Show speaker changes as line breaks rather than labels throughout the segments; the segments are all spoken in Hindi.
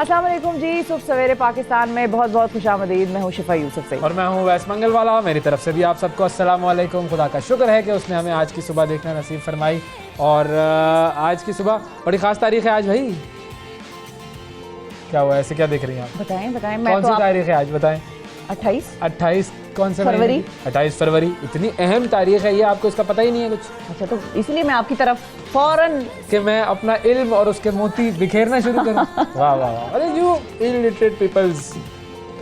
अस्सलाम वालेकुम जी, सुबह सवेरे पाकिस्तान में बहुत बहुत खुशामदीद। मैं हूँ शिफा यूसुफ से
और मैं हूँ वैस मंगल वाला। मेरी तरफ से भी आप सबको अस्सलाम वालेकुम। खुदा का शुक्र है कि उसने हमें आज की सुबह देखना नसीब फरमाई। और आज की सुबह बड़ी ख़ास तारीख है आज भाई। क्या हुआ, ऐसे क्या देख रही हैं आप?
बताएं बताएं।
कौन सी तारीख है आज बताएं?
28
कौन से
फरवरी?
28 फरवरी। इतनी अहम तारीख है ये, आपको इसका पता ही नहीं है कुछ?
अच्छा, तो इसलिए मैं आपकी तरफ फौरन
कि मैं अपना इल्म और उसके मोती बिखेरना शुरू करूं। वाह वाह वाह। अरे यू इलिटरेट पीपल्स,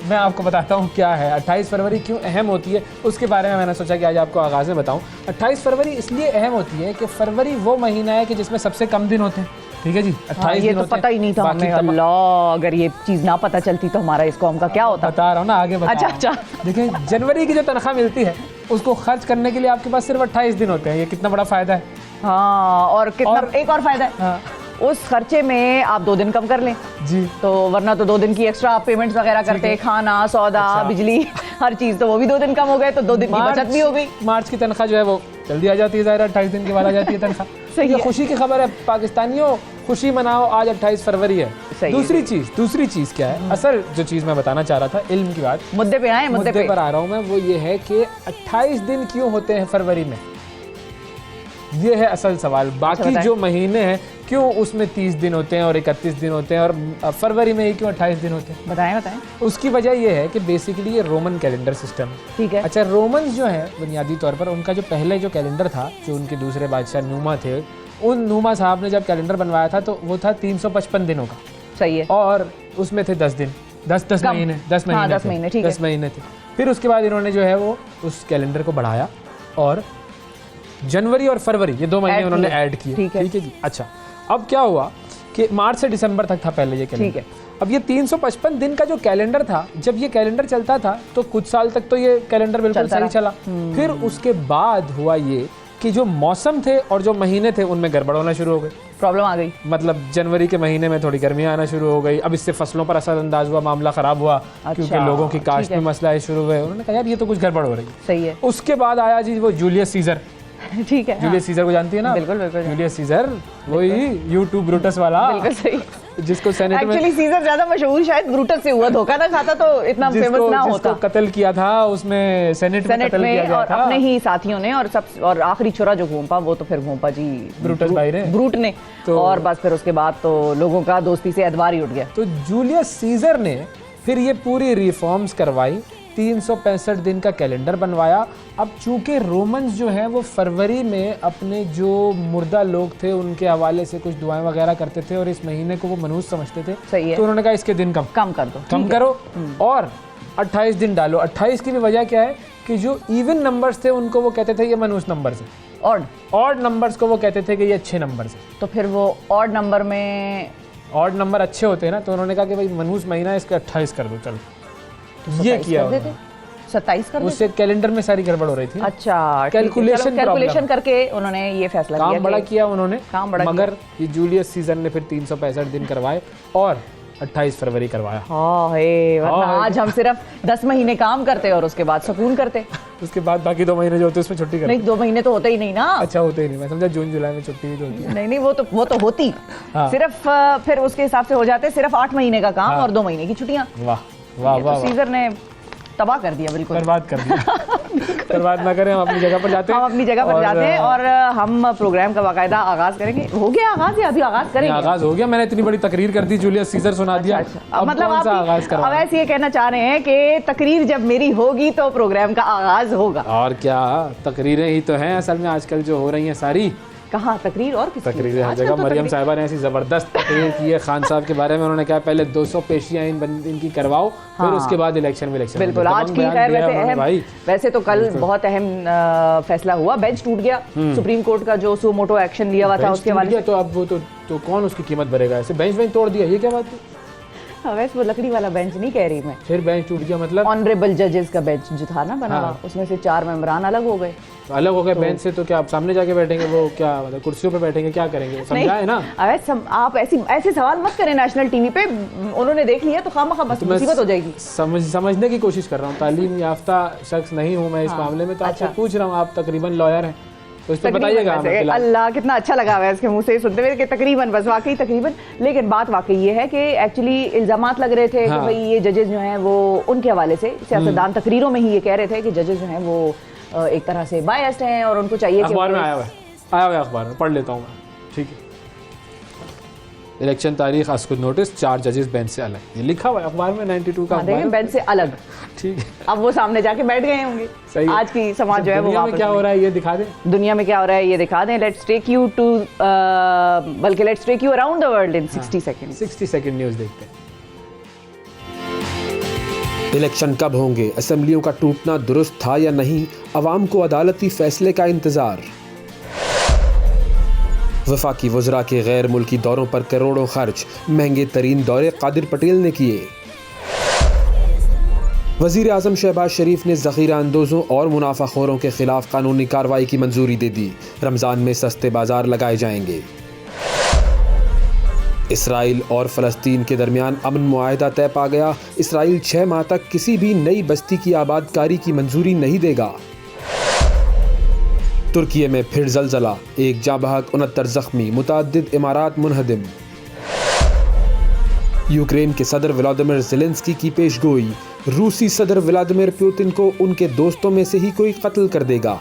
मैं आपको बताता हूँ क्या है 28 फरवरी क्यों अहम होती है, उसके बारे में मैंने सोचा कि आज आपको आगाज़ में बताऊँ। 28 फरवरी इसलिए अहम होती है कि फरवरी वो महीना है कि जिसमें सबसे कम दिन होते हैं। ठीक है जी, 28
ये तो पता ही नहीं था हमें। अल्लाह, अगर ये चीज़ ना पता चलती तो हमारा इस कौम का क्या होता।
बता रहा हूँ ना, आगे बता।
अच्छा।
देखिए, जनवरी की जो तनख्वाह मिलती है उसको खर्च करने के लिए आपके पास सिर्फ 28 दिन होते हैं। ये कितना बड़ा फ़ायदा है।
हाँ, और कितना एक और फायदा है।
हाँ।
उस खर्चे में आप 2 दिन कम कर लें
जी,
तो वरना तो 2 दिन की एक्स्ट्रा आप पेमेंट्स वगैरह करते, खाना सौदा बिजली हर चीज़, तो वो भी 2 दिन कम हो गए, तो 2 दिन की बचत भी हो गई।
मार्च की तनख्वाह जो है वो जल्दी आ जाती है, ज़ाहिर 28 दिन के बाद आ जाती है तनख्वाह।
सही है।
खुशी की खबर है पाकिस्तानियों, खुशी मनाओ, आज 28 फरवरी है। दूसरी चीज़ क्या है? असल जो चीज़ मैं बताना चाह रहा था, इल्म की बात,
मुद्दे पे आए, मुद्दे पे
पर आ रहा हूँ मैं। वो ये है कि 28 दिन क्यों होते हैं फरवरी में, ये है असल सवाल। बाकी जो महीने हैं क्यों उसमें 30 दिन होते हैं और 31 दिन होते हैं, और फरवरी में ही क्यों 28 दिन होते हैं?
बताएं।
उसकी वजह ये है कि बेसिकली ये रोमन कैलेंडर सिस्टम है।
ठीक है।
अच्छा, रोमन्स जो है बुनियादी तौर पर उनका जो पहले जो कैलेंडर था, जो उनके दूसरे बादशाह नुमा थे, उन नुमा साहब ने जब कैलेंडर बनवाया था तो वो था 355 दिनों का।
सही है।
और उसमें थे 10 दिन, 10 महीने, 10 महीने थे। फिर उसके बाद इन्होंने जो है वो उस कैलेंडर को बढ़ाया और जनवरी और फरवरी ये 2 महीने उन्होंने ऐड किए। ठीक है जी। अच्छा, अब क्या हुआ कि मार्च से दिसंबर तक था पहले ये कैलेंडर।
ठीक है।
अब ये 355 दिन का जो कैलेंडर था, जब ये कैलेंडर चलता था तो कुछ साल तक तो ये कैलेंडर बिल्कुल सही चला। फिर उसके बाद हुआ ये कि जो मौसम थे और जो महीने थे उनमें गड़बड़ होना शुरू हो गई,
प्रॉब्लम आ गई।
मतलब जनवरी के महीने में थोड़ी गर्मी आना शुरू हो गई। अब इससे फसलों पर असर अंदाज हुआ, मामला खराब हुआ। क्योंकि लोगों की काश्त में मसला शुरू हुए। उन्होंने कहा यार ये तो कुछ गड़बड़ हो रही है।
सही है।
उसके बाद आया जी वो जूलियस सीजर।
ठीक है।
जूलियस सीजर को जानती है ना?
बिल्कुल बिल्कुल।
जूलियस सीजर, वही यूट्यूब ब्रूटस वाला।
बिल्कुल सही।
जिसको सेनेट में
एक्चुअली सीजर ज्यादा मशहूर शायद ब्रूटस से हुआ, धोखा ना खाता तो इतना फेमस ना होता।
जिसको कत्ल किया था उसमें सेनेट में कत्ल किया गया था
अपने ही साथियों ने। और आखिरी छोरा जो घूमपा वो तो फिर घूमपा जी
ब्रूटस भाई ने,
ब्रूट ने। और बस फिर उसके बाद तो लोगों का दोस्ती से एतबार ही उठ गया।
तो जूलियस सीजर ने फिर ये पूरी रिफॉर्म्स करवाई, 365 दिन का कैलेंडर बनवाया। अब चूंकि रोमन्स जो है वो फरवरी में अपने जो मुर्दा लोग थे उनके हवाले से कुछ दुआएं वगैरह करते थे और इस महीने को वो मनहूस समझते थे।
सही है।
तो उन्होंने कहा इसके दिन कम कर दो, कम करो और 28 दिन डालो। 28 की भी वजह क्या है कि जो इवन नंबर्स थे उनको वो कहते थे ये मनहूस नंबर्स हैं, ऑड नंबर्स को वो कहते थे कि ये अच्छे नंबर्स हैं।
तो फिर वो ऑड नंबर में
ऑड नंबर अच्छे होते हैं ना, तो उन्होंने कहा कि भाई मनहूस महीना है इसके 28 कर दो, चलो। ये किया
27 कर
उससे कैलेंडर में सारी गड़बड़ हो रही थी।
अच्छा,
कैलकुलेशन
करके उन्होंने ये फैसला किया।
काम बड़ा किया उन्होंने,
मगर
ये जूलियस सीजर ने फिर 365 दिन करवाए और 28 फरवरी करवाया।
आज हम सिर्फ 10 महीने काम करते और उसके बाद सुकून करते।
उसके बाद बाकी 2 महीने जो होते हैं उसमें छुट्टी करते।
नहीं, 2 महीने तो होते ही नहीं ना।
अच्छा, होते ही नहीं, मैं समझा जून जुलाई में छुट्टी भी होती है।
नहीं, वो तो होती। सिर्फ फिर उसके हिसाब से हो जाते सिर्फ 8 महीने का काम और 2 महीने की छुट्टियां।
वाह वाह वाह।
सीजर ने तबाह कर दिया, बिल्कुल
बर्बाद कर दिया। बर्बाद ना करें, हम अपनी जगह पर जाते हैं। और हम प्रोग्राम का बाकायदा आगाज करेंगे। हो गया आगाज या अभी आगाज करेंगे? आगाज हो गया, मैंने इतनी बड़ी तकरीर कर दी, जूलियस सीजर सुना दिया।
अच्छा। मतलब आप ऐसे ये कहना चाह रहे हैं कि तकरीर जब मेरी होगी तो प्रोग्राम का आगाज होगा?
और क्या, तकरीरें ही तो हैं असल में आजकल जो हो रही हैं सारी।
कहाँ तकरीर और किसकी?
तकरीर हर जगह। मरियम साहिबा ने ऐसी ज़बरदस्त तकरीर की है खान साहब के बारे में। उन्होंने कहा पहले 200 पेशियां इनकी करवाओ, फिर उसके बाद इलेक्शन।
बिल्कुल। आज की खैर वैसे तो कल बहुत अहम फैसला हुआ, बेंच टूट गया सुप्रीम कोर्ट का, जो सुमोटो एक्शन लिया हुआ था उसके हवाले।
तो अब वो तो कौन उसकी कीमत भरेगा? ऐसे बेंच तोड़ दिया, ये क्या बात है?
वैसे वो लकड़ी वाला बेंच नहीं कह रही मैं।
फिर बेंच टूट गया मतलब?
ऑनरेबल जजेस का बेंच जो था ना बना हुआ, उसमें से 4 मेंबरान अलग हो गए।
अलग हो गए बेंच से, तो क्या आप सामने जाके बैठेंगे? वो क्या मतलब कुर्सियों पे बैठेंगे, क्या करेंगे? समझाए ना।
आप ऐसे सवाल मत करें नेशनल टीवी पे। उन्होंने देख लिया तो खामखा बस मुसीबत हो जाएगी।
समझने की कोशिश कर रहा हूँ, तालीम याफ्ता शख्स नहीं हूँ मैं इस मामले में, तो आपसे पूछ रहा हूँ, आप तकरीबन लॉयर हैं, तो इस पर बताइएगा हमें।
अल्लाह, कितना अच्छा लगा हुआ है इसके मुंह से सुनते हुए कि तकरीबन, बस वाकई तकरीबन। लेकिन बात वाकई ये है कि एक्चुअली इल्जामात लग रहे थे कि भाई ये जजेस जो हैं वो उनके हवाले से, सियासतदान तकरीरों में ही ये कह रहे थे कि जजेस जो हैं वो एक तरह से बायस्ड हैं और उनको चाहिए कि
अखबार में आया हुआ है अखबार में, पढ़ लेता हूँ मैं, ठीक है। इलेक्शन तारीख आज खुद नोटिस, 4 जजेस बेंच से अलग, ये लिखा हुआ है अखबार में 92 का अखबार है।
बेंच से अलग,
ठीक है।
अब वो सामने जाके बैठ गए होंगे।
सही है।
आज की समाज जो है वो
क्या हो रहा है ये दिखा दें,
दुनिया में क्या हो रहा है ये दिखा दें। लेट्स टेक यू टू, बल्कि let's take you around the world in 60 second.
60 second news देखते हैं।
इलेक्शन कब होंगे, असेंबलियों का टूटना दुरुस्त था या नहीं, अवाम को अदालती फैसले का इंतजार। वफाकी वज़रा के गैर मुल्की दौरों पर करोड़ों खर्च, महंगे तरीन दौरे कादिर पटेल ने किए। वज़ीर आज़म शहबाज शरीफ ने ज़ख़ीरा अंदोज़ों और मुनाफाखोरों के खिलाफ कानूनी कार्रवाई की मंजूरी दे दी, रमज़ान में सस्ते बाजार लगाए जाएंगे। इसराइल और फ़लस्तीन के दरमियान अमन मुआहदा तय पा गया, इसराइल 6 माह तक किसी भी नई बस्ती की आबादकारी की मंजूरी नहीं देगा। तुर्की में फिर ज़लज़ला, 1 जाँ बहक 69 ज़ख्मी, मुतअद्दिद इमारात मुनहदिम। यूक्रेन के सदर व्लादिमीर ज़ेलेंस्की की पेशगोई, रूसी सदर व्लादिमीर पुतिन को उनके दोस्तों में से ही कोई कत्ल कर देगा।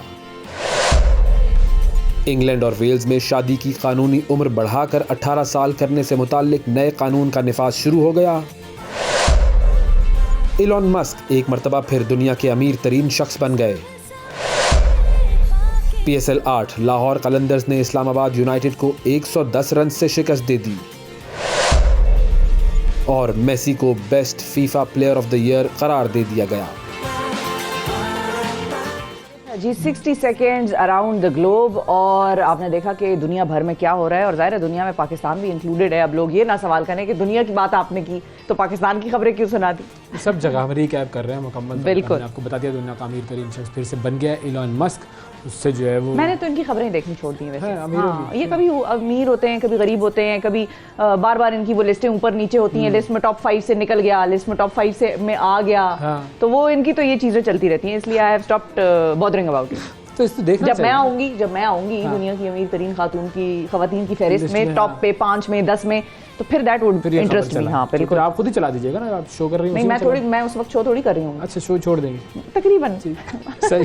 इंग्लैंड और वेल्स में शादी की कानूनी उम्र बढ़ाकर 18 साल करने से मुताल्लिक नए कानून का निफाज शुरू हो गया। इलॉन मस्क एक मरतबा फिर दुनिया के अमीर तरीन शख्स बन गए। PSL 8 लाहौर कलंदर्स ने इस्लामाबाद यूनाइटेड को 110 रन से शिकस्त दे दी। और मेसी को best FIFA player of the year करार दे दिया गया।
जी 60 सेकेंड्स अराउंड द ग्लोब, और आपने देखा कि दुनिया भर में क्या हो रहा है, और ज़ाहिर है दुनिया में पाकिस्तान भी इंक्लूडेड है। अब लोग ये ना सवाल करें कि दुनिया की बात आपने की तो पाकिस्तान की खबरें क्यों सुना दी।
सब जगह हम रिकैप कर रहे हैं मुकम्मल।
बिल्कुल,
आपको बता दिया दुनिया का अमीर तरीन शख्स फिर से बन गया है इलॉन मस्क, उससे जो है वो,
मैंने तो इनकी खबरें देखनी छोड़ दी वैसे।
हाँ,
ये कभी अमीर होते हैं, कभी गरीब होते हैं, कभी बार बार इनकी वो लिस्टें ऊपर नीचे होती हैं, लिस्ट में टॉप 5 से निकल गया, लिस्ट में टॉप 5 से में आ गया। तो वो इनकी तो ये चीज़ें चलती रहती हैं, इसलिए I have stopped bothering about it.
तो इसको देखना
जब मैं आऊंगी दुनिया की अमीर तरीन खवातीन की फहरिस्त में टॉप पे 5 में 10 में, तो फिर दैट वुड इंटरेस्ट मी। हाँ बिल्कुल,
आप खुद ही चला दीजिएगा ना, आप शो कर रही हैं।
नहीं, मैं उस वक्त शो थोड़ी कर रही हूँ।
अच्छा, शो छोड़ देंगे
तकरीबन।
सही।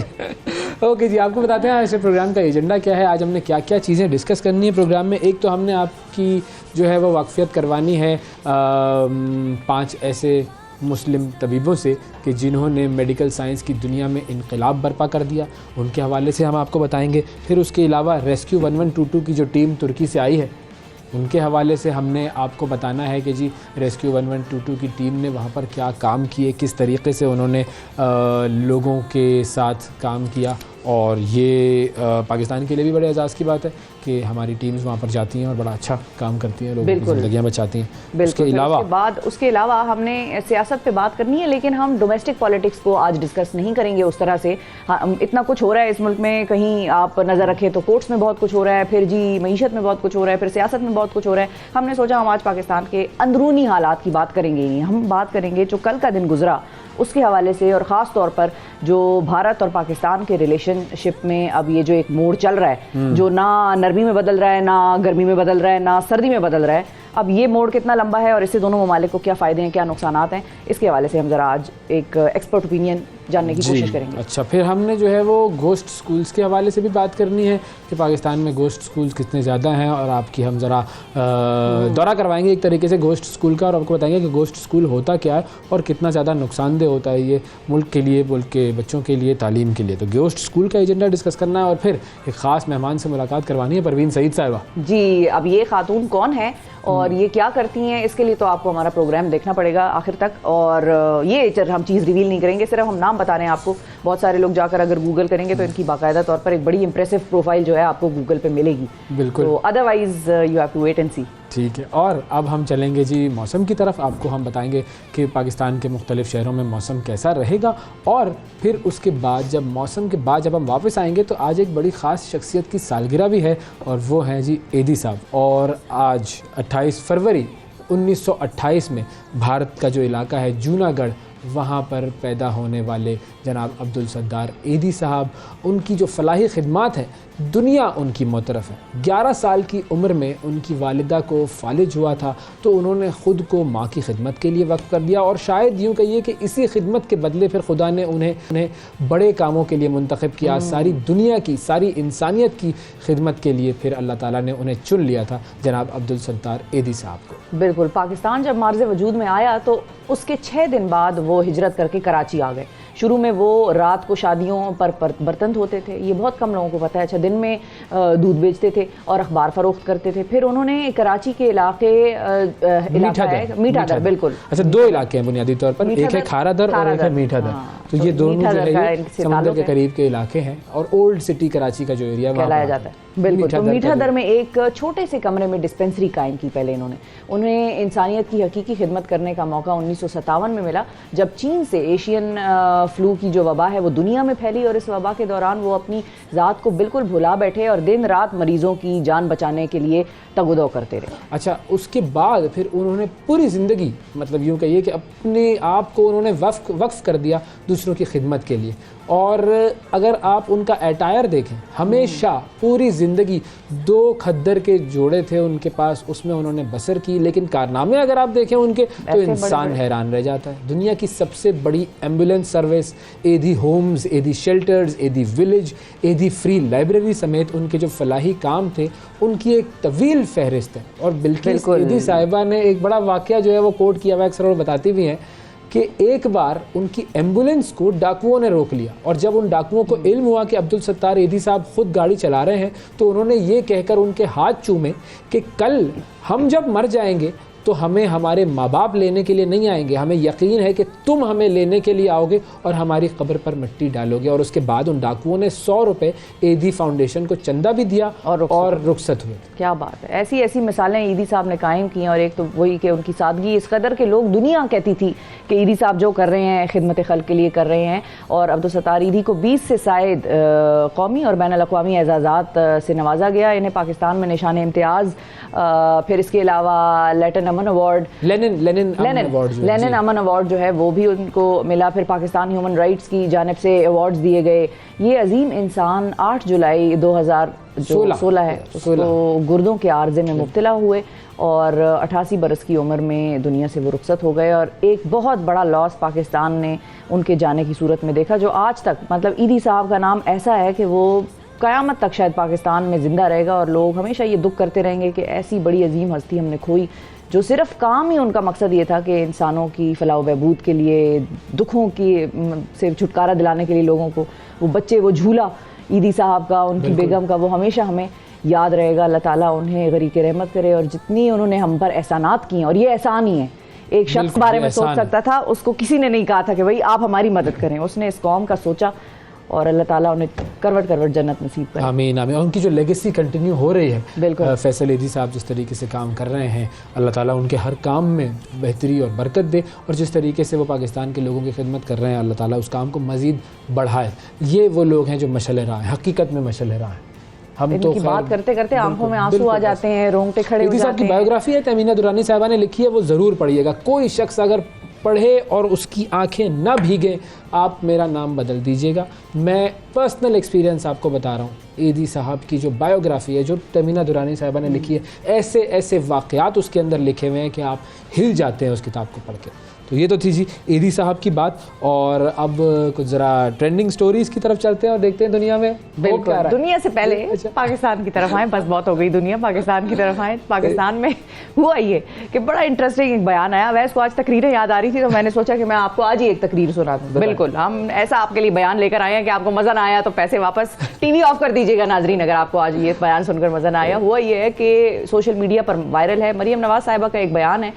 ओके जी, आपको बताते हैं ऐसे प्रोग्राम का एजेंडा क्या है, आज हमने क्या क्या चीज़ें डिस्कस करनी है प्रोग्राम में। एक तो हमने आपकी जो है वो वाकफियत करवानी है 5 ऐसे मुस्लिम तबीबों से कि जिन्होंने मेडिकल साइंस की दुनिया में इनकलाब बर्पा कर दिया, उनके हवाले से हम आपको बताएंगे। फिर उसके अलावा रेस्क्यू 1122 की जो टीम तुर्की से आई है, उनके हवाले से हमने आपको बताना है कि जी रेस्क्यू 1122 की टीम ने वहाँ पर क्या काम किए, किस तरीके से उन्होंने लोगों के साथ काम किया। और ये पाकिस्तान के लिए भी बड़े एजाज़ की बात है कि हमारी टीम्स वहाँ पर जाती हैं और बड़ा अच्छा काम करती हैं, लोगों की ज़िंदगियाँ बचाती हैं।
उसके अलावा हमने सियासत पे बात करनी है, लेकिन हम डोमेस्टिक पॉलिटिक्स को आज डिस्कस नहीं करेंगे उस तरह से। इतना कुछ हो रहा है इस मुल्क में, कहीं आप नज़र रखें तो कोर्ट्स में बहुत कुछ हो रहा है, फिर जी मईशत में बहुत कुछ हो रहा है, फिर सियासत में बहुत कुछ हो रहा है। हमने सोचा हम आज पाकिस्तान के अंदरूनी हालात की बात करेंगे ही, हम बात करेंगे जो कल का दिन गुजरा उसके हवाले से, और ख़ास तौर पर जो भारत और पाकिस्तान के रिलेशनशिप में अब ये जो एक मोड़ चल रहा है, जो ना नरमी में बदल रहा है, ना गर्मी में बदल रहा है, ना सर्दी में बदल रहा है, अब ये मोड़ कितना लंबा है और इससे दोनों ममालिक को क्या फ़ायदे हैं, क्या नुकसानात हैं, इसके हवाले से हम ज़रा आज एक एक्सपर्ट ओपिनियन जानने की कोशिश करेंगे।
अच्छा, फिर हमने जो है वो गोश्त स्कूल्स के हवाले से भी बात करनी है कि पाकिस्तान में गोश्त स्कूल्स कितने ज़्यादा हैं, और आपकी हम ज़रा दौरा करवाएंगे एक तरीके से गोश्त स्कूल का, और आपको बताएंगे कि गोश्त स्कूल होता क्या है और कितना ज़्यादा नुकसानदेह होता है ये मुल्क के लिए, मुल्क के बच्चों के लिए, तालीम के लिए। तो गोश्त स्कूल का एजेंडा डिस्कस करना है, और फिर एक ख़ास मेहमान से मुलाकात करवानी है, परवीन सईद साहिबा
जी। अब ये खातून कौन है और ये क्या करती हैं, इसके लिए तो आपको हमारा प्रोग्राम देखना पड़ेगा आखिर तक। और ये हम चीज़ रिवील नहीं करेंगे, सिर्फ हम नाम बता रहे हैं आपको। बहुत सारे लोग जाकर अगर गूगल करेंगे तो इनकी बाकायदा तौर पर एक बड़ी इंप्रेसिव प्रोफाइल जो है आपको गूगल पे मिलेगी।
बिल्कुल,
तो otherwise you have to wait and see.
ठीक है, और अब हम चलेंगे जी मौसम की तरफ। आपको हम बताएंगे कि पाकिस्तान के मुख्तलिफ शहरों में मौसम कैसा रहेगा, और फिर उसके बाद जब मौसम के बाद जब हम वापस आएंगे तो आज एक बड़ी ख़ास शख्सियत की सालगिरह भी है, और वो है जी एदी साहब। और आज 28 फरवरी 1928 में भारत का जो इलाका है जूनागढ़, वहाँ पर पैदा होने वाले जनाब अब्दुल सत्तार एदी साहब, उनकी जो फलाही खिदमात है, दुनिया उनकी मोतरफ़ है। 11 साल की उम्र में उनकी वालिदा को फालिज हुआ था तो उन्होंने ख़ुद को माँ की खिदमत के लिए वक्फ़ कर दिया, और शायद यूँ कहिए कि इसी खिदमत के बदले फिर खुदा ने उन्हें बड़े कामों के लिए मुंतखब किया। सारी दुनिया की, सारी इंसानियत की खिदमत के लिए फिर अल्लाह ताला ने उन्हें चुन लिया था, जनाब अब्दुल सत्तार एदी साहब को।
बिल्कुल, पाकिस्तान जब मार्ज़ वजूद में आया तो उसके 6 दिन बाद वो हिजरत करके कराची आ गए। शुरू में वो रात को शादियों पर बर्तन धोते थे, ये बहुत कम लोगों को पता है। अच्छा, दिन में दूध बेचते थे और अखबार फरोख्त करते थे। फिर उन्होंने कराची के इलाके मीठा दर, बिल्कुल।
अच्छा, 2 इलाके हैं बुनियादी तौर पर, एक है खारा दर और एक है मीठा दर। तो ये दोनों जो है समुद्र के करीब के इलाके हैं और ओल्ड सिटी कराची का जो एरिया
कहलाया जाता है। बिल्कुल, तो मीठा दर में एक छोटे से कमरे में डिस्पेंसरी कायम की पहले इन्होंने। उन्हें इंसानियत की हकीकी खिदमत करने का मौका 1957 में मिला, जब चीन से एशियन फ्लू की जो वबा है वो दुनिया में फैली, और इस वबा के दौरान वो अपनी ज़ात को बिल्कुल भुला बैठे और दिन रात मरीज़ों की जान बचाने के लिए तगुदो करते रहे।
अच्छा, उसके बाद फिर उन्होंने पूरी ज़िंदगी, मतलब यूँ कहिए कि अपने आप को उन्होंने वक्फ़ कर दिया दूसरों की खिदमत के लिए। और अगर आप उनका एटायर देखें, हमेशा पूरी ज़िंदगी 2 खद्दर के जोड़े थे उनके पास, उसमें उन्होंने बसर की। लेकिन कारनामे अगर आप देखें उनके तो इंसान हैरान रह जाता है। दुनिया की सबसे बड़ी एम्बुलेंस सर्विस, एदी होम्स, एदी शेल्टर्स, एदी विलेज, एदी फ्री लाइब्रेरी समेत उनके जो फलाही काम थे उनकी एक तवील फहरिस्त है। और बिल्किस एदी साहिबा ने एक बड़ा वाक़या जो है वो कोट किया हुआ, अक्सर वो बताती भी हैं कि एक बार उनकी एम्बुलेंस को डाकुओं ने रोक लिया, और जब उन डाकुओं को इल्म हुआ कि अब्दुल सत्तार एदी साहब खुद गाड़ी चला रहे हैं तो उन्होंने ये कहकर उनके हाथ चूमे कि कल हम जब मर जाएंगे तो हमें हमारे माँ बाप लेने के लिए नहीं आएंगे, हमें यकीन है कि तुम हमें लेने के लिए आओगे और हमारी कब्र पर मिट्टी डालोगे। और उसके बाद उन डाकुओं ने 100 रुपये एदी फाउंडेशन को चंदा भी दिया और रुखसत हुए।
क्या बात है, ऐसी ऐसी मिसालें ईदी साहब ने कायम की। और एक तो वही कि उनकी सादगी इस कदर के लोग, दुनिया कहती थी कि ईदी साहब जो कर रहे हैं खिदमत खल्क के लिए कर रहे हैं। और अब्दुल सत्तार ईदी को 20 से ज़ायद कौमी और बैनुल अक़वामी एजाज़ात से नवाजा गया। इन्हें पाकिस्तान में निशान इम्तियाज़, फिर इसके अलावा लेनिन अमन अवार्ड, लेनिन अमन अवार्ड जो है वो भी उनको मिला। फिर पाकिस्तान ह्यूमन राइट्स की जानिब से अवार्ड्स दिए गए। ये अजीम इंसान 8 जुलाई 2016 है, उसको गुर्दों के आर्जे में मुब्तला हुए और 88 बरस की उम्र में दुनिया से वो रुखसत हो गए। और एक बहुत बड़ा लॉस पाकिस्तान ने उनके जाने की सूरत में देखा, जो आज तक, मतलब ईदी साहब का नाम ऐसा है कि वो क़यामत तक शायद पाकिस्तान में ज़िंदा रहेगा। और लोग हमेशा ये दुख करते रहेंगे कि ऐसी बड़ी अजीम हस्ती हमने खोई, जो सिर्फ काम ही उनका मकसद ये था कि इंसानों की फलाह व बहबूद के लिए, दुखों की से छुटकारा दिलाने के लिए लोगों को, वो बच्चे, वो झूला ईदी साहब का, उनकी बेगम का, वो हमेशा हमें याद रहेगा। अल्लाह ताला उन्हें गरीक़ रहमत करे। और जितनी उन्होंने हम पर एहसानात किए, और ये एहसान ही है, एक शख्स बारे में सोच सकता था, उसको किसी ने नहीं कहा था कि भाई आप हमारी मदद करें, उसने इस कौम का सोचा और अल्लाह ताला उन्हें करवट करवट जन्नत नसीब करे।
आमीन आमीन। और उनकी जो लेगेसी कंटिन्यू हो रही है,
बिल्कुल,
फैसल एदी साहब जिस तरीके से काम कर रहे हैं, अल्लाह ताला उनके हर काम में बेहतरी और बरकत दे। और जिस तरीके से वो पाकिस्तान के लोगों की खिदमत कर रहे हैं, अल्लाह ताला उस काम को मज़ीद बढ़ाए। ये वो लोग हैं जो मशअल राह हैं, हकीकत में मशअल राह हैं।
हम तो बात करते करते आंखों में आंसू आ जाते हैं, रोंगटे खड़े हो जाते हैं।
साहब की बायोग्राफी है, तमीना दुरानी साहिबा ने लिखी है, वो ज़रूर पढ़िएगा। कोई शख्स अगर पढ़े और उसकी आंखें न भीगे, आप मेरा नाम बदल दीजिएगा। मैं पर्सनल एक्सपीरियंस आपको बता रहा हूँ। एदी साहब की जो बायोग्राफी है, जो तमीना दुरानी साहिबा ने लिखी है, ऐसे ऐसे वाक़यात उसके अंदर लिखे हुए हैं कि आप हिल जाते हैं उस किताब को पढ़ के। तो ये तो थी जी एदी साहब की बात। और अब कुछ ज़रा ट्रेंडिंग स्टोरीज़ की तरफ चलते हैं और देखते हैं दुनिया में
बिल्कुल। दुनिया से पहले पाकिस्तान की तरफ आए, बस बहुत हो गई दुनिया, पाकिस्तान की तरफ आए। पाकिस्तान में हुआ ये कि बड़ा इंटरेस्टिंग एक बयान आया। वैसे को आज तकरीरें याद आ रही थी तो मैंने सोचा कि मैं आपको आज ही एक तकरीर सुना दूं। बिल्कुल, हम ऐसा आपके लिए बयान लेकर आए हैं कि आपको मज़ा ना आया तो पैसे वापस, टीवी ऑफ कर दीजिएगा नाजरीन अगर आपको आज ये बयान सुनकर मज़ा ना आया। हुआ ये है कि सोशल मीडिया पर वायरल है, मरियम नवाज़ साहिबा का एक बयान है।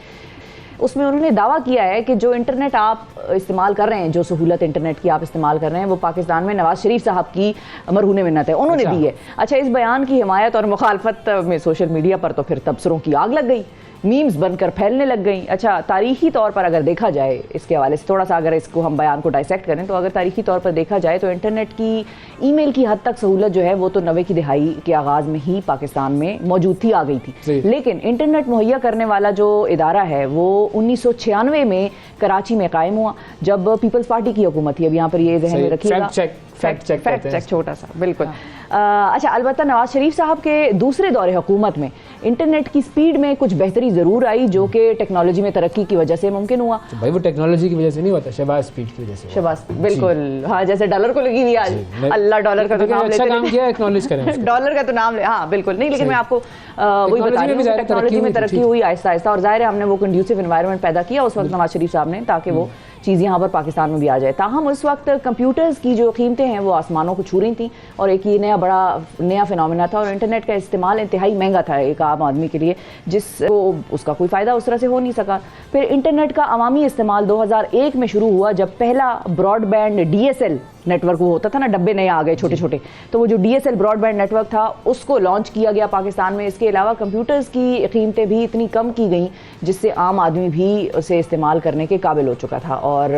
उसमें उन्होंने दावा किया है कि जो इंटरनेट आप इस्तेमाल कर रहे हैं, जो सहूलत इंटरनेट की आप इस्तेमाल कर रहे हैं, वो पाकिस्तान में नवाज शरीफ साहब की मरहून मिन्नत है, उन्होंने दी है। अच्छा, इस बयान की हिमायत और मुखालफत में सोशल मीडिया पर तो फिर तबसरों की आग लग गई। मीम्स बनकर फैलने लग गई। अच्छा, तारीखी तौर पर अगर देखा जाए, इसके हवाले से थोड़ा सा अगर इसको हम बयान को डाइसेक्ट करें, तो अगर तारीखी तौर पर देखा जाए तो इंटरनेट की ईमेल की हद तक सहूलत जो है वो तो 90 की दहाई के आगाज़ में ही पाकिस्तान में मौजूद थी, आ गई थी। लेकिन इंटरनेट मुहैया करने वाला जो इदारा है वो 1996 में कराची में कायम हुआ, जब पीपल्स पार्टी की हुकूमत थी। अब यहाँ पर ये ज़हन में रखिएगा,
फैक्ट चेक
छोटा सा, बिल्कुल। अच्छा, अलबत्ता नवाज शरीफ साहब के दूसरे दौरे हुकूमत में इंटरनेट की स्पीड में कुछ बेहतरी ज़रूर आई, जो कि टेक्नोलॉजी में तरक्की की वजह से मुमकिन हुआ।
तो भाई वो टेक्नोलॉजी की वजह से नहीं होता, शहबाज स्पीड की वजह से।
शहबाज, बिल्कुल, हाँ, जैसे डॉलर को लगी हुई आज, अल्लाह डॉलर का तो नाम
अच्छा काम किया, एक्नॉलेज करें
डॉलर का तो नाम ले, हाँ बिल्कुल नहीं, लेकिन मैं आपको वही बता रही हूँ, टेक्नोलॉजी में तरक्की हुई आहिस्ता आहिस्ता, और जाहिर है हमने वो कंड्यूसिव एनवायरनमेंट पैदा किया उस वक्त नवाज शरीफ साहब ने, ताकि वो चीज़ यहाँ पर पाकिस्तान में भी आ जाए। ताहम उस वक्त कंप्यूटर्स की जो कीमतें हैं वो आसमानों को छू रही थी, और एक ये नया फिनोमेना था, और इंटरनेट का इस्तेमाल इंतहाई महंगा था एक आम आदमी के लिए, जिसको उसका कोई फ़ायदा उस तरह से हो नहीं सका। फिर इंटरनेट का अवामी इस्तेमाल 2001 में शुरू हुआ, जब पहला ब्रॉडबैंड DSL नेटवर्क वो होता था ना, डब्बे नए आ गए छोटे छोटे, तो वो जो DSL ब्रॉडबैंड नेटवर्क था उसको लॉन्च किया गया पाकिस्तान में। इसके अलावा कंप्यूटर्स की कीमतें भी इतनी कम की गई जिससे आम आदमी भी उसे इस्तेमाल करने के काबिल हो चुका था, और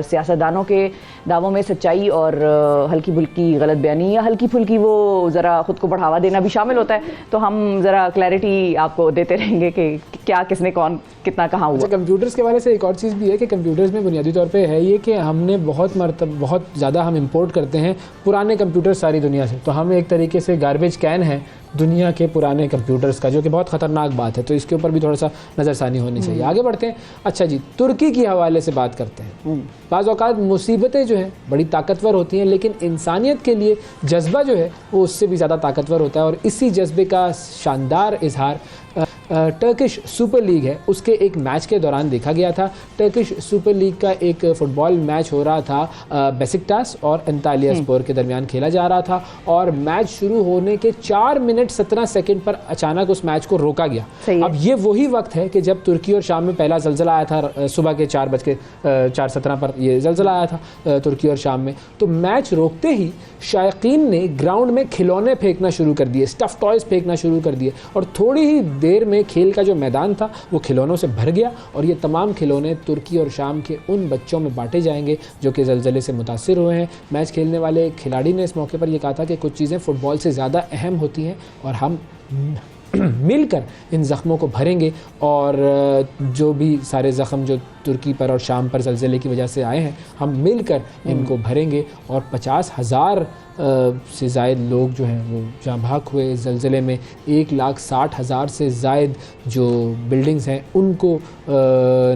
सियासतदानों के दावों में सच्चाई और हल्की फुल्की गलत बयानी या हल्की फुल्की वो ज़रा ख़ुद को बढ़ावा देना भी शामिल होता है। तो हम ज़रा क्लैरिटी आपको देते रहेंगे कि क्या, किसने, कौन, कितना, कहाँ हुआ।
कंप्यूटर्स के बारे से एक और चीज़ भी है कि कंप्यूटर्स में बुनियादी तौर पे है ये कि हमने बहुत ज़्यादा हम इंपोर्ट करते हैं पुराने कंप्यूटर सारी दुनिया से, तो हम एक तरीके से गार्बेज कैन है दुनिया के पुराने कंप्यूटर्स का, जो कि बहुत ख़तरनाक बात है। तो इसके ऊपर भी थोड़ा सा नज़रसानी होनी चाहिए। आगे बढ़ते हैं। अच्छा जी, तुर्की की हवाले से बात करते हैं। बाज़ औक़ात मुसीबतें जो हैं बड़ी ताकतवर होती हैं, लेकिन इंसानियत के लिए जज्बा जो है वो उससे भी ज़्यादा ताकतवर होता है, और इसी जज्बे का शानदार इजहार टर्किश सुपर लीग है उसके एक मैच के दौरान देखा गया था। टर्किश सुपर लीग का एक फ़ुटबॉल मैच हो रहा था, बेसिकटास और अंतालियास्पोर के दरमियान खेला जा रहा था, और मैच शुरू होने के 4 मिनट 17 सेकंड पर अचानक उस मैच को रोका गया। अब ये वही वक्त है कि जब तुर्की और शाम में पहला जल्जला आया था, सुबह के 4:17 पर ये जल्जला आया था तुर्की और शाम में। तो मैच रोकते ही शायकीन ने ग्राउंड में खिलौने फेंकना शुरू कर दिए, स्टफ़ टॉयज़ फेंकना शुरू कर दिए, और थोड़ी ही देर में खेल का जो मैदान था वो खिलौनों से भर गया, और ये तमाम खिलौने तुर्की और शाम के उन बच्चों में बांटे जाएंगे जो कि ज़लज़ले से मुतासिर हुए हैं। मैच खेलने वाले खिलाड़ी ने इस मौके पर यह कहा था कि कुछ चीज़ें फ़ुटबॉल से ज़्यादा अहम होती हैं, और हम मिलकर इन ज़ख्मों को भरेंगे, और जो भी सारे ज़ख्म जो तुर्की पर और शाम पर ज़लज़ले की वजह से आए हैं, हम मिलकर इनको भरेंगे। और 50,000 से ज़ायद लोग जो हैं वो जाँ भाग हुए इस ज़लज़ले में। 1,60,000 से ज़ायद जो बिल्डिंग्स हैं उनको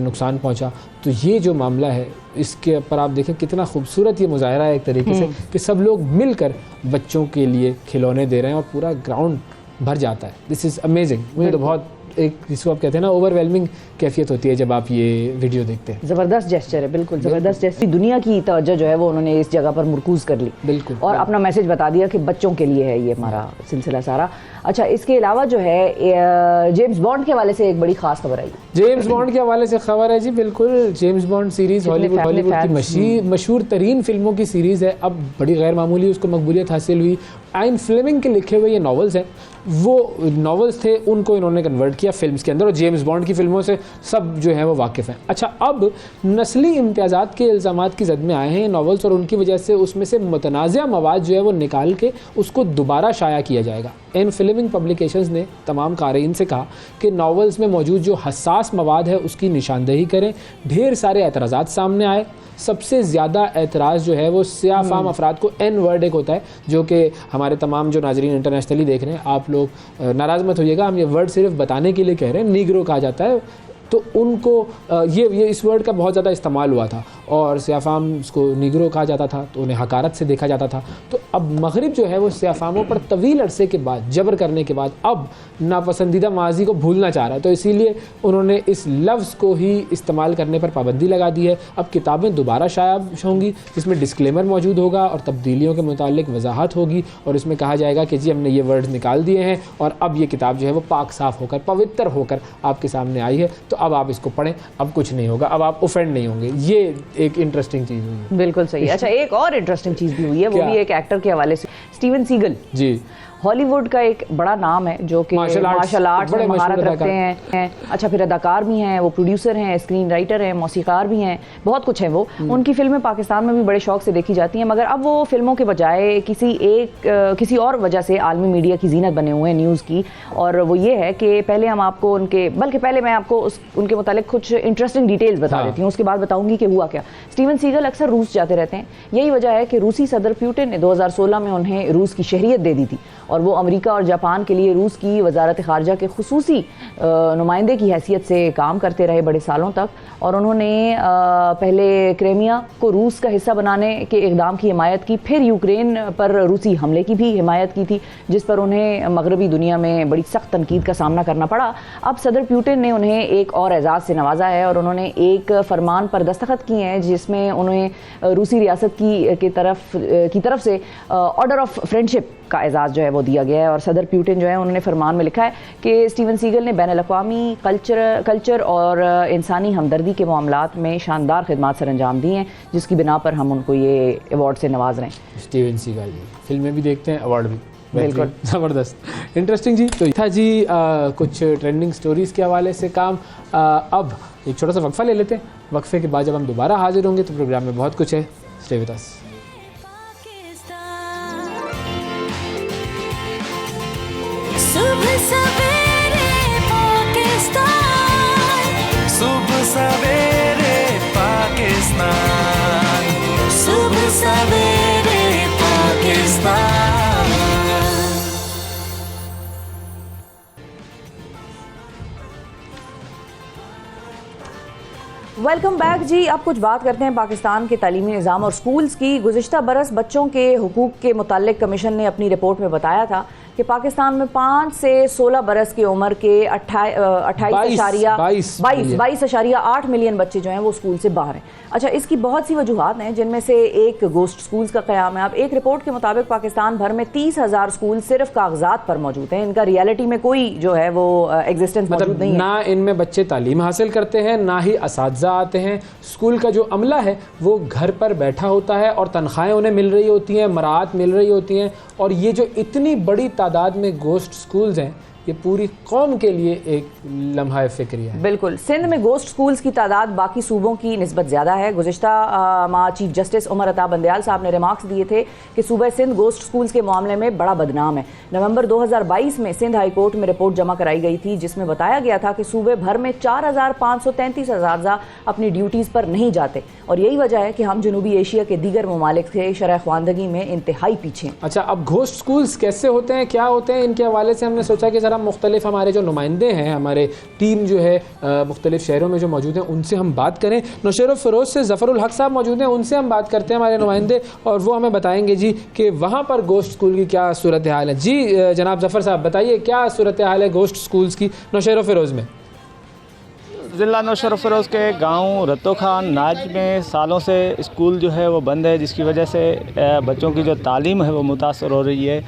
नुकसान पहुँचा। तो ये जो मामला है इसके पर आप देखें कितना खूबसूरत ये मुज़ाहरा है एक तरीके से, कि सब लोग मिलकर बच्चों के लिए खिलौने दे रहे हैं और पूरा ग्राउंड भर जाता है। This is amazing. मुझे तो बहुत एक जिसको आप कहते हैं ना ओवरवेलमिंग कैफियत होती है जब आप ये वीडियो देखते हैं।
ज़बरदस्त जेस्चर है, बिल्कुल ज़बरदस्त जेस्चर। दुनिया की तवज्जो जो है वो उन्होंने इस जगह पर मुरकूज़ कर ली,
बिल्कुल,
और अपना मैसेज बता दिया कि बच्चों के लिए है ये हमारा सिलसिला सारा। अच्छा, इसके अलावा जो है जेम्स बॉन्ड के हवाले से एक बड़ी ख़ास खबर आई।
जेम्स बॉन्ड के हवाले से खबर है जी, बिल्कुल। जेम्स बॉन्ड सीरीज़ हॉलीवुड की मशहूर तरीन फिल्मों की सीरीज़ है। अब बड़ी गैर मामूली उसको मकबूलियत हासिल हुई। आइन फ्लेमिंग के लिखे हुए ये नॉवेल्स हैं, वो नॉवेल्स थे उनको इन्होंने कन्वर्ट किया फिल्म्स के अंदर, और जेम्स बॉन्ड की फिल्मों से सब जो है वो वाकिफ़ हैं। अच्छा, अब नस्ली इम्तियाज़ात के इल्ज़ामात की जद में आए हैं ये नॉवेल्स, और उनकी वजह से उसमें से मुतनाज़िया मवाद जो है वो निकाल के उसको दोबारा शाया किया जाएगा। इन फिल्मिंग पब्लिकेशंस ने तमाम क़ारीन से कहा कि नॉवेल्स में मौजूद जो हसास मवाद है उसकी निशानदेही करें। ढेर सारे एतराज़ात सामने आए। सबसे ज़्यादा एतराज़ जो है वो सियाह फाम अफराद को एन वर्ड एक होता है, जो कि हमारे तमाम जो नाजरीन इंटरनेशनली देख रहे हैं, आप लोग नाराज़ मत होइएगा, हम ये वर्ड सिर्फ बताने के लिए कह रहे हैं। नीग्रो कहा जाता है, तो उनको ये इस वर्ड का बहुत ज़्यादा इस्तेमाल हुआ था, और सियाफ़ाम को नीग्रो कहा जाता था, तो उन्हें हकारत से देखा जाता था। तो अब मगरिब जो है वो सियाफ़ामों पर तवील अरसे के बाद जबर करने के बाद अब नापसंदीदा माजी को भूलना चाह रहा है, तो इसीलिए उन्होंने इस लफ्ज़ को ही इस्तेमाल करने पर पाबंदी लगा दी है। अब किताबें दोबारा शाया होंगी जिसमें डिस्क्लेमर मौजूद होगा और तब्दीलियों के मुतालिक वजाहत होगी, और इसमें कहा जाएगा कि जी हमने ये वर्ड्स निकाल दिए हैं और अब ये किताब जो है वो पाक साफ़ होकर पवित्र होकर आपके सामने आई है, तो अब आप इसको पढ़ें, अब कुछ नहीं होगा, अब आप ऑफेंड नहीं होंगे। ये एक इंटरेस्टिंग चीज़ हुई।
बिल्कुल सही है। अच्छा, एक और इंटरेस्टिंग चीज़ भी हुई है, वो भी एक एक्टर के हवाले से, स्टीवन सीगल
जी।
हॉलीवुड का एक बड़ा नाम है जो कि
मार्शल आर्ट्स
में
बड़े
महारत
मशहूर
रखते हैं। अच्छा, फिर अदाकार भी हैं, वो प्रोड्यूसर हैं, स्क्रीन राइटर हैं, मौसीकार भी हैं, बहुत कुछ है वो। उनकी फिल्में पाकिस्तान में भी बड़े शौक से देखी जाती हैं, मगर अब वो फिल्मों के बजाय किसी और वजह से आलमी मीडिया की जीनत बने हुए हैं न्यूज़ की। और वो ये है कि पहले हम आपको पहले मैं आपको उनके मुतालिक कुछ इंटरेस्टिंग डिटेल्स बता देती हूँ, उसके बाद बताऊंगी कि हुआ क्या। स्टीवन सीगल अक्सर रूस जाते रहते हैं, यही वजह है कि रूसी सदर पुतिन ने 2016 में उन्हें रूस की शहरियत दे दी थी और वो अमेरिका और जापान के लिए रूस की वजारत खारजा के खुसूसी नुमाइंदे की हैसियत से काम करते रहे बड़े सालों तक। और उन्होंने पहले क्रीमिया को रूस का हिस्सा बनाने के इक़दाम की हिमायत की, फिर यूक्रेन पर रूसी हमले की भी हिमायत की थी, जिस पर उन्हें मगरबी दुनिया में बड़ी सख्त तनकीद का सामना करना पड़ा। अब सदर पुतिन ने उन्हें एक और एजाज़ से नवाजा है और उन्होंने एक फरमान पर दस्तखत किए हैं जिसमें उन्हें रूसी रियासत की तरफ से ऑर्डर ऑफ फ्रेंडशिप का एजाज़ जो है वो दिया गया है। और सदर पुतिन जो है उन्होंने फरमान में लिखा है कि स्टीवन सीगल ने बैनुल-अक़वामी कल्चर और इंसानी हमदर्दी के मामलात में शानदार खिदमात सर अंजाम दी हैं, जिसकी बिना पर हम उनको ये अवार्ड से नवाज रहे हैं।
स्टीवन सीगल जी फिल्में भी देखते हैं, अवार्ड भी
बिल्कुल
ज़बरदस्त, इंटरेस्टिंग जी। तो था जी कुछ ट्रेंडिंग स्टोरीज़ के हवाले से काम। अब एक छोटा सा वक्फा ले लेते हैं, वक्फे के बाद जब हम दोबारा हाजिर होंगे तो प्रोग्राम में बहुत कुछ है। Stay with us.
सुबह सवेरे पाकिस्तान,
सुबह सवेरे पाकिस्तान, सुबह सवेरे पाकिस्तान।
वेलकम बैक जी। अब कुछ बात करते हैं पाकिस्तान के तालीमी निज़ाम और स्कूल्स की। गुज़िश्ता बरस बच्चों के हुकूक़ के मुताल्लिक़ कमीशन ने अपनी रिपोर्ट में बताया था कि पाकिस्तान में 5 से 16 बरस की उम्र के 22.8 मिलियन बच्चे जो हैं वो स्कूल से बाहर हैं। अच्छा, इसकी बहुत सी वजूहात हैं, जिनमें से एक गोश्त स्कूल्स का क़याम है। अब एक रिपोर्ट के मुताबिक पाकिस्तान भर में 30,000 स्कूल सिर्फ कागजात पर मौजूद हैं, इनका रियलिटी में कोई जो है वो एग्जिस्टेंस मौजूद नहीं है।
ना इनमें बच्चे तालीम हासिल करते हैं, ना ही असातिज़ा आते हैं। स्कूल का जो अमला है वो घर पर बैठा होता है और तनख्वाहें उन्हें मिल रही होती हैं, मराहत मिल रही होती हैं। और ये जो इतनी बड़ी तादाद में गोश्त स्कूल्स हैं, ये पूरी कौम के लिए एक लम्हा फ़िक्रिया है।
बिल्कुल, सिंध में गोश्त स्कूल्स की तादाद बाकी सूबों की निस्बत ज़्यादा है। गुज़िश्ता माह चीफ जस्टिस उमर अता बंदयाल साहब ने रिमार्क्स दिए थे कि सूबा सिंध गोश्त स्कूल्स के मामले में बड़ा बदनाम है। नवंबर 2022 में सिंध हाई कोर्ट में रिपोर्ट जमा कराई गई थी, जिसमें बताया गया था कि सूबे भर में 4,533 असातिज़ा अपनी ड्यूटीज़ पर नहीं जाते और यही वजह है कि हम जनूबी एशिया के दीगर ममालिक से शरह ख़वानदगी में इंतहाई पीछे हैं।
अच्छा, अब गोश्त स्कूल्स कैसे होते हैं, क्या होते हैं, इनके हवाले से हमने सोचा कि ज़रा मुख्तलिफ हमारे जो नुमाइंदे हैं, हमारे टीम जो है मुख्तलिफ शहरों में जो मौजूद हैं, उनसे हम बात करें। नौशेर फ़िरोज़ से ज़फ़रुल हक साहब मौजूद हैं, उनसे हम बात करते हैं, हमारे नुमाइंदे, और वो हमें बताएंगे जी कि वहाँ पर गोश्त स्कूल की क्या सूरत हाल है। जी जनाब ज़फ़र साहब, बताइए क्या सूरत हाल है गोश्त स्कूल्स की नौशेर फ़िरोज़ में?
ज़िला नौशेर फ़िरोज़ के गांव रत्तो खान नाज में सालों से स्कूल जो है वो बंद है, जिसकी वजह से बच्चों की जो तालीम है वो मुतासर हो रही है।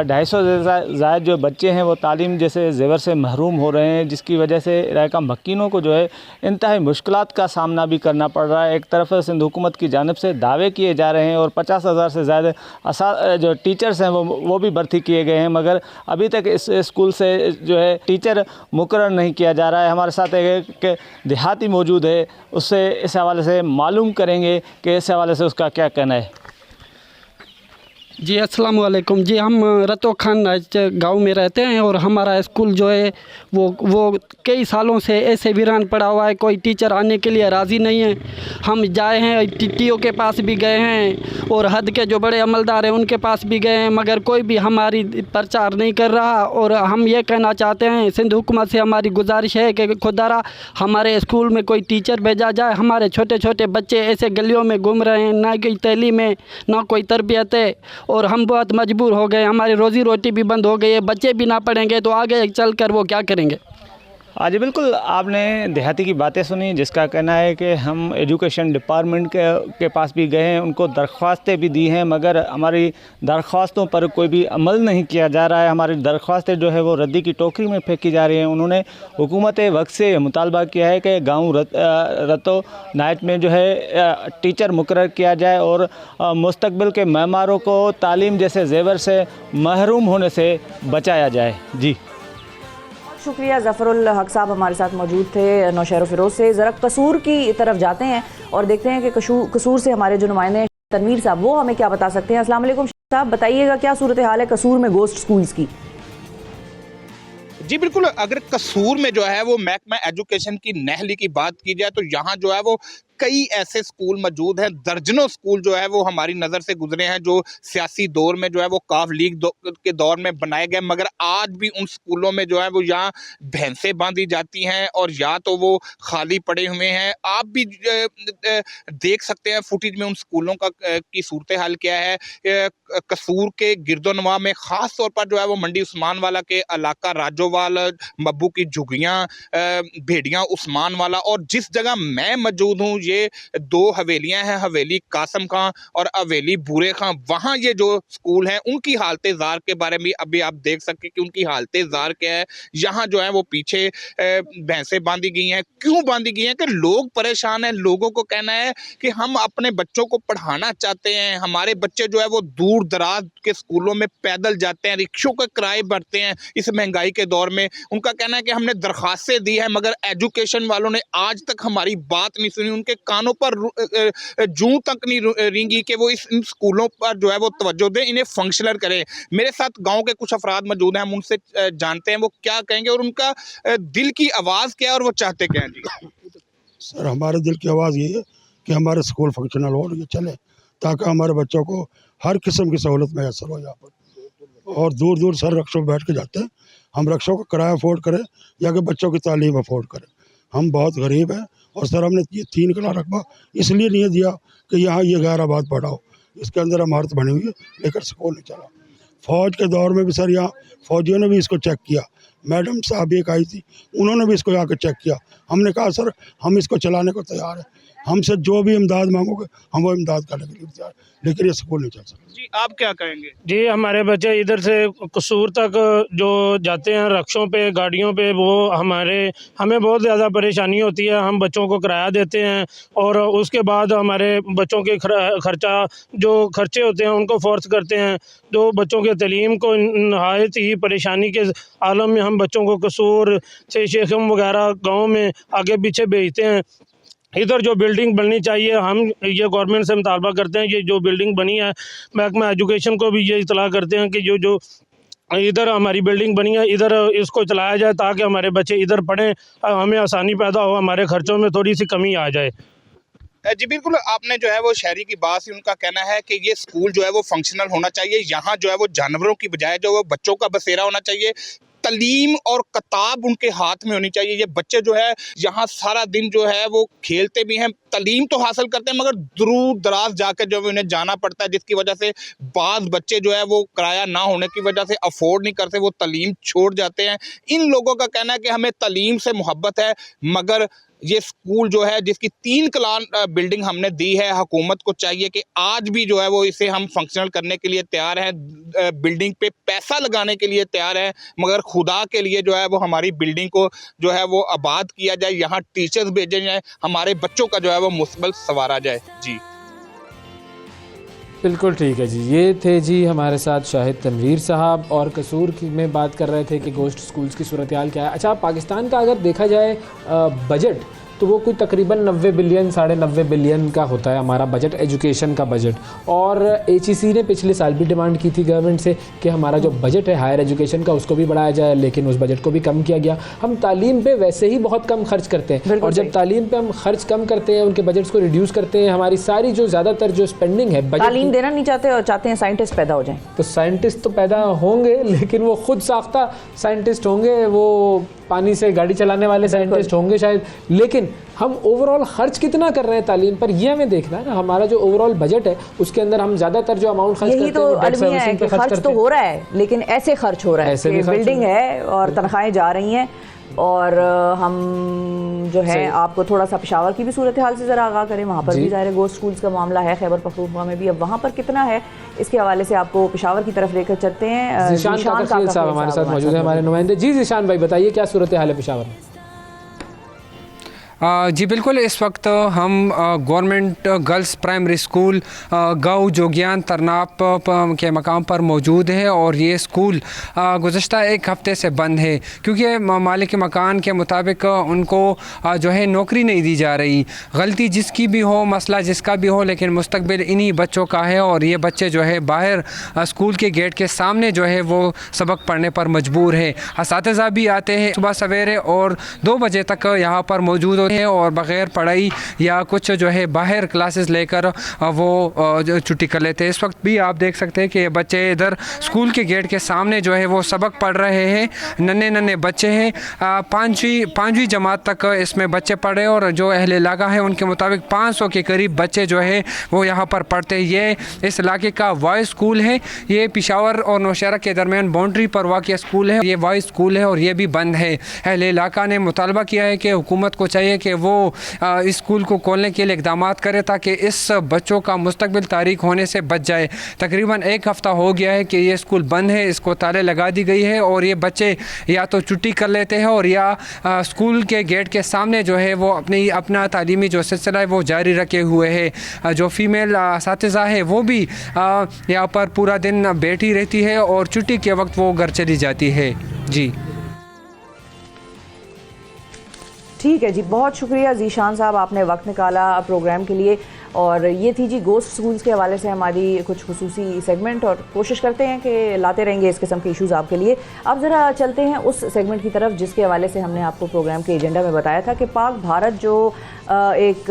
250 से ज़ायद जो बच्चे हैं वो तालीम जैसे ज़ेवर से महरूम हो रहे हैं, जिसकी वजह से इलाका मक्कीनों को जो है इंतहाई मुश्किलात का सामना भी करना पड़ रहा है। एक तरफ सिंध हुकूमत की जानिब से दावे किए जा रहे हैं और 50,000 से ज़्यादा जो टीचर्स हैं वो भी भर्ती किए गए हैं, मगर अभी तक इस स्कूल से जो है टीचर मुकर्रर नहीं किया जा रहा है। हमारे साथ एक के देहाती मौजूद है, उससे इस हवाले से मालूम करेंगे कि इस हवाले से उसका क्या कहना है।
जी अस्सलाम वालेकुम। जी हम रत्तो खान गांव में रहते हैं और हमारा स्कूल जो है वो कई सालों से ऐसे वीरान पड़ा हुआ है, कोई टीचर आने के लिए राज़ी नहीं है। हम जाए हैं, टीटीओ के पास भी गए हैं और हद के जो बड़े अमलदार हैं उनके पास भी गए हैं, मगर कोई भी हमारी प्रचार नहीं कर रहा। और हम ये कहना चाहते हैं, सिंध हुकूमत से हमारी गुजारिश है कि खुदारा हमारे स्कूल में कोई टीचर भेजा जाए। हमारे छोटे छोटे बच्चे ऐसे गलियों में घूम रहे हैं, ना कोई तैलीम है ना कोई तरबियत है और हम बहुत मजबूर हो गए। हमारी रोज़ी रोटी भी बंद हो गई है, बच्चे भी ना पढ़ेंगे तो आगे चल कर वो क्या करेंगे।
हाँ जी बिल्कुल, आपने देहाती की बातें सुनी, जिसका कहना है कि हम एजुकेशन डिपार्टमेंट के पास भी गए हैं, उनको दरख्वास्तें भी दी हैं, मगर हमारी दरख्वास्तों पर कोई भी अमल नहीं किया जा रहा है। हमारी दरख्वास्तें जो है वो रद्दी की टोकरी में फेंकी जा रही हैं। उन्होंने हुकूमत वक्त से मुतालबा किया है कि गाँव रतो नाइट में जो है टीचर मुकर्रर किया जाए और मुस्तकबिल के मेहमानों को तालीम जैसे जेवर से महरूम होने से बचाया जाए। जी
शुक्रिया। ज़फ़रुल हक साहब हमारे साथ मौजूद थे नौशहर फ़िरोज़ से। ज़रा कसूर की तरफ जाते हैं और देखते हैं कि कसूर से हमारे जो नुमाइंदे तनवीर साहब वो हमें क्या बता सकते हैं। अस्सलाम वालेकुम साहब, बताइएगा क्या सूरत हाल है कसूर में गोस्ट स्कूल्स की?
जी बिल्कुल, अगर कसूर में जो है वो महकमा एजुकेशन की नहली की बात की जाए तो यहाँ जो है वो कई ऐसे स्कूल मौजूद हैं, दर्जनों स्कूल जो है वो हमारी नज़र से गुजरे हैं जो सियासी दौर में जो है वो काफ लीग के दौर में बनाए गए, मगर आज भी उन स्कूलों में जो है वो यहाँ भैंसें बांधी जाती हैं और या तो वो खाली पड़े हुए हैं। आप भी देख सकते हैं फुटेज में उन स्कूलों की सूरत हाल क्या है। कसूर के गिरदोनवा में ख़ास तौर पर जो है वो मंडी उस्मान वाला के इलाका राजोवाल, मब्बू की झुग्गियाँ, भेड़ियाँ उस्मान वाला, और जिस जगह मैं मौजूद हूँ ये दो हवेलियां हैं, हवेली कासम खां और हवेली बूरे खां। वहाँ ये जो स्कूल हैं उनकी हालत ज़ार के बारे में अभी आप देख सकते हैं कि उनकी हालत ज़ार क्या है। यहाँ जो है वो पीछे भैंसें बांधी गई हैं। क्यों बांधी गई हैं? कि लोग परेशान हैं। लोगों को कहना है कि हम अपने बच्चों को पढ़ाना चाहते हैं, हमारे बच्चे जो है वो दूर दराज के स्कूलों में पैदल जाते हैं, रिक्शों के किराए बढ़ते हैं इस महंगाई के दौर में। उनका कहना है कि हमने दरख्वास्तें दी है मगर एजुकेशन वालों ने आज तक हमारी बात नहीं सुनी। उनके कानों पर जूं तक नहीं रेंगी कि वो इन स्कूलों पर जो है वो तवज्जो दें, इन्हें फंक्शनल करें। मेरे साथ गांव के कुछ अफराद मौजूद हैं, हम उनसे जानते हैं वो क्या कहेंगे और उनका दिल की आवाज़ क्या है और वो चाहते क्या हैं। जी
सर, हमारे दिल की आवाज़ ये है कि हमारे स्कूल फंक्शनल हो, ये चले ताकि हमारे बच्चों को हर किस्म की सहूलत मैसर हो यहाँ पर। और दूर दूर सर रक्शों पर बैठ के जाते हैं, हम रक्शों का किराया अफोर्ड करें या कि बच्चों की तालीम अफोर्ड करें। हम बहुत गरीब हैं और सर हमने ये 3 किला रकबा इसलिए नहीं दिया कि यहाँ ये गैराबाद पढ़ाओ, इसके अंदर इमारत बनी हुई है लेकर स्कूल नहीं चला। फ़ौज के दौर में भी सर यहाँ फ़ौजियों ने भी इसको चेक किया, मैडम साहब एक आई थी उन्होंने भी इसको आकर चेक किया। हमने कहा सर हम इसको चलाने को तैयार हैं, हमसे जो भी इमदाद मांगोगे हम वो इमदाद करने के लिए तैयार, लेकिन ये स्कूल नहीं चल सकता।
जी आप क्या कहेंगे?
जी हमारे बच्चे इधर से कसूर तक जो जाते हैं रक्शों पे, गाड़ियों पे, वो हमें बहुत ज़्यादा परेशानी होती है। हम बच्चों को किराया देते हैं और उसके बाद हमारे बच्चों के खर्चे होते हैं उनको फोर्स करते हैं। जो बच्चों के तालीम को नहायत ही परेशानी के आलम में हम बच्चों को कसूर से शेखम वगैरह गाँव में आगे पीछे भेजते हैं। इधर जो बिल्डिंग बननी चाहिए हम ये गवर्नमेंट से मुतालबा करते हैं, ये जो बिल्डिंग बनी है महकमा एजुकेशन को भी ये इतला करते हैं कि जो इधर हमारी बिल्डिंग बनी है इधर इसको चलाया जाए ताकि हमारे बच्चे इधर पढ़ें, हमें आसानी पैदा हो, हमारे खर्चों में थोड़ी सी कमी आ जाए।
जी बिल्कुल, आपने जो है वो शहरी की बात से उनका कहना है कि ये स्कूल जो है वो फंक्शनल होना चाहिए। यहाँ जो है वो जानवरों की बजाय जो है बच्चों का बसेरा होना चाहिए। तलीम और किताब उनके हाथ में होनी चाहिए। ये बच्चे जो है यहाँ सारा दिन जो है वो खेलते भी हैं, तलीम तो हासिल करते हैं मगर दूर दराज जाकर जो है उन्हें जाना पड़ता है, जिसकी वजह से बाज़ बच्चे जो है वो किराया ना होने की वजह से अफोर्ड नहीं करते, वो तलीम छोड़ जाते हैं। इन लोगों का कहना है कि हमें तलीम से मोहब्बत है मगर ये स्कूल जो है जिसकी 3 कलान बिल्डिंग हमने दी है, हुकूमत को चाहिए कि आज भी जो है वो इसे हम फंक्शनल करने के लिए तैयार हैं, बिल्डिंग पे पैसा लगाने के लिए तैयार हैं, मगर खुदा के लिए जो है वो हमारी बिल्डिंग को जो है वो आबाद किया जाए, यहाँ टीचर्स भेजे जाए, हमारे बच्चों का जो है वो मुस्तकबिल संवारा जाए। जी
बिल्कुल ठीक है जी। ये थे जी हमारे साथ शाहिद तनवीर साहब और कसूर की में बात कर रहे थे कि गोस्ट स्कूल्स की सूरत हाल क्या है। अच्छा, पाकिस्तान का अगर देखा जाए बजट तो वो कोई तकरीबन 90 बिलियन 90.5 बिलियन का होता है हमारा बजट, एजुकेशन का बजट। और HEC ने पिछले साल भी डिमांड की थी गवर्नमेंट से कि हमारा जो बजट है हायर एजुकेशन का उसको भी बढ़ाया जाए, लेकिन उस बजट को भी कम किया गया। हम तालीम पे वैसे ही बहुत कम खर्च करते हैं और जब तालीम पे हम खर्च कम करते हैं, उनके बजट्स को रिड्यूस करते हैं, हमारी सारी जो ज़्यादातर जो स्पेंडिंग है बजट
तालीम देना नहीं चाहते और चाहते हैं साइंटिस्ट पैदा हो जाएं।
तो साइंटिस्ट तो पैदा होंगे लेकिन वो खुद साख्ता साइंटिस्ट होंगे, वो पानी से गाड़ी चलाने वाले साइंटिस्ट होंगे शायद, लेकिन हम ओवरऑल खर्च कितना कर रहे हैं तालीम पर ये हमें देखना है ना। हमारा जो ओवरऑल बजट है उसके अंदर हम ज़्यादातर जो अमाउंट खर्च करते हैं
तो अलमिया है कि खर्च तो हो रहा है लेकिन ऐसे खर्च हो रहा है कि बिल्डिंग है और तनख्वाहें जा रही हैं और हम जो है आपको थोड़ा सा पेशावर की भी सूरत हाल से ज़रा आगाह करें। वहाँ पर भी ज़ाहिर गोश्त स्कूल्स का मामला है, खैबर पख्तूनख्वा में भी। अब वहाँ पर कितना है, इसके हवाले से आपको पेशावर की तरफ लेकर चलते हैं।
ज़ीशान साहब हमारे साथ मौजूद है, हमारे नुमाइंदे। जी ज़ीशान भाई बताइए क्या सूरत हाल है पेशावर में?
जी बिल्कुल, इस वक्त हम गवर्नमेंट गर्ल्स प्राइमरी स्कूल गाँव जोगियान तरनाप के मकाम पर मौजूद है और ये स्कूल गुज़श्ता एक हफ़्ते से बंद है क्योंकि मालिक मकान के मुताबिक उनको जो है नौकरी नहीं दी जा रही। गलती जिसकी भी हो, मसला जिसका भी हो, लेकिन मुस्तकबिल इन्हीं बच्चों का है और ये बच्चे जो है बाहर स्कूल के गेट के सामने जो है वो सबक पढ़ने पर मजबूर है। असातिज़ा भी आते हैं सुबह सवेरे और 2 बजे तक यहाँ पर मौजूद है और बग़ैर पढ़ाई या कुछ जो है बाहर क्लासेस लेकर वो छुट्टी कर लेते हैं। इस वक्त भी आप देख सकते हैं कि बच्चे इधर स्कूल के गेट के सामने जो है वो सबक पढ़ रहे हैं। नन्हे बच्चे हैं, पाँचवीं जमात तक इसमें बच्चे पढ़े और जो अहले इलाका है उनके मुताबिक 500 के करीब बच्चे जो है वो यहाँ पर पढ़ते हैं। ये इस इलाके का वॉइस स्कूल है, ये पेशावर और नौशहरा के दरमियान बाउंड्री पर वाक़िया स्कूल है। ये वॉइस स्कूल है और ये भी बंद है। अहले इलाका ने मुतालबा किया है कि हुकूमत को चाहिए कि वो इस स्कूल को खोलने के लिए इक़दाम करे ताकि इस बच्चों का मुस्तकबिल तारीख होने से बच जाए। तकरीबन 1 हफ़्ता हो गया है कि ये स्कूल बंद है, इसको ताले लगा दी गई है और ये बच्चे या तो छुट्टी कर लेते हैं और या स्कूल के गेट के सामने जो है वो अपना तालीमी जो सिलसिला है वो जारी रखे हुए है। जो फ़ीमेल असातिज़ा है वो भी यहाँ पर पूरा दिन बैठी रहती है और छुट्टी के वक्त वो घर चली जाती है। जी
ठीक है जी, बहुत शुक्रिया ज़ीशान साहब, आपने वक्त निकाला प्रोग्राम के लिए। और ये थी जी गोस्ट स्कूल्स के हवाले से हमारी कुछ खुसूसी सेगमेंट, और कोशिश करते हैं कि लाते रहेंगे इस किस्म के इश्यूज़ आपके लिए। अब ज़रा चलते हैं उस सेगमेंट की तरफ जिसके हवाले से हमने आपको प्रोग्राम के एजेंडा में बताया था कि पाक भारत जो एक